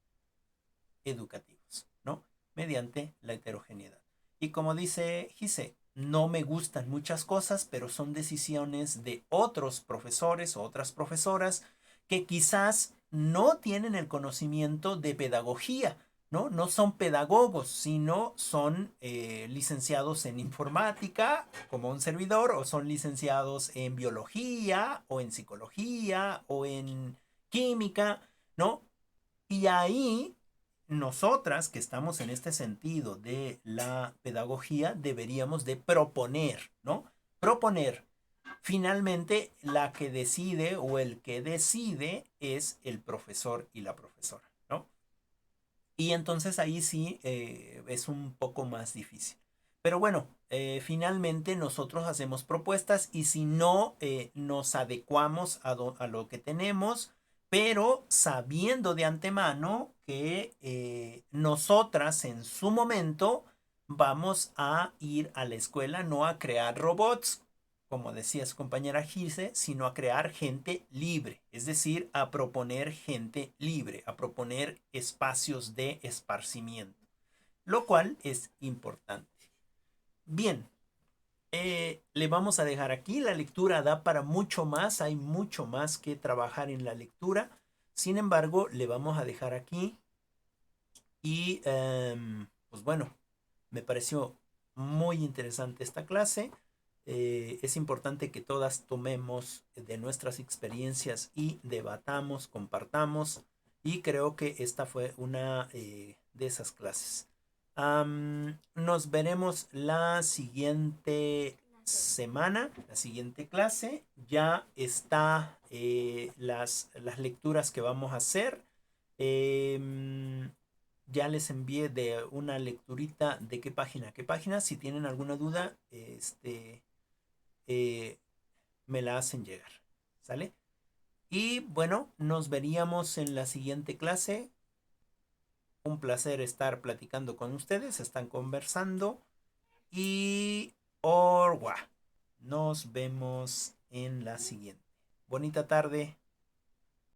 educativos, ¿no? Mediante la heterogeneidad. Y como dice Gise, no me gustan muchas cosas, pero son decisiones de otros profesores o otras profesoras que quizás no tienen el conocimiento de pedagogía, ¿no? No son pedagogos, sino son licenciados en informática, como un servidor, o son licenciados en biología, o en psicología, o en química, ¿no? Y ahí nosotras que estamos en este sentido de la pedagogía deberíamos de proponer, ¿no? Proponer. Finalmente, la que decide o el que decide es el profesor y la profesora, ¿no? Y entonces ahí sí es un poco más difícil. Pero bueno, finalmente nosotros hacemos propuestas y si no nos adecuamos a lo que tenemos, pero sabiendo de antemano que nosotras en su momento vamos a ir a la escuela no a crear robots, como decía su compañera Gise, sino a crear gente libre, es decir, a proponer gente libre, a proponer espacios de esparcimiento, lo cual es importante. Bien, le vamos a dejar aquí, la lectura da para mucho más, hay mucho más que trabajar en la lectura, sin embargo, le vamos a dejar aquí y pues bueno, me pareció muy interesante esta clase. Es importante que todas tomemos de nuestras experiencias y debatamos, compartamos. Y creo que esta fue una de esas clases. Nos veremos la siguiente semana, la siguiente clase. Ya está las lecturas que vamos a hacer. Ya les envié de una lecturita de qué página a qué página. Si tienen alguna duda, me la hacen llegar. ¿Sale? Y bueno, nos veríamos en la siguiente clase. Un placer estar platicando con ustedes. Están conversando. Y Orwa. Nos vemos en la siguiente. Bonita tarde.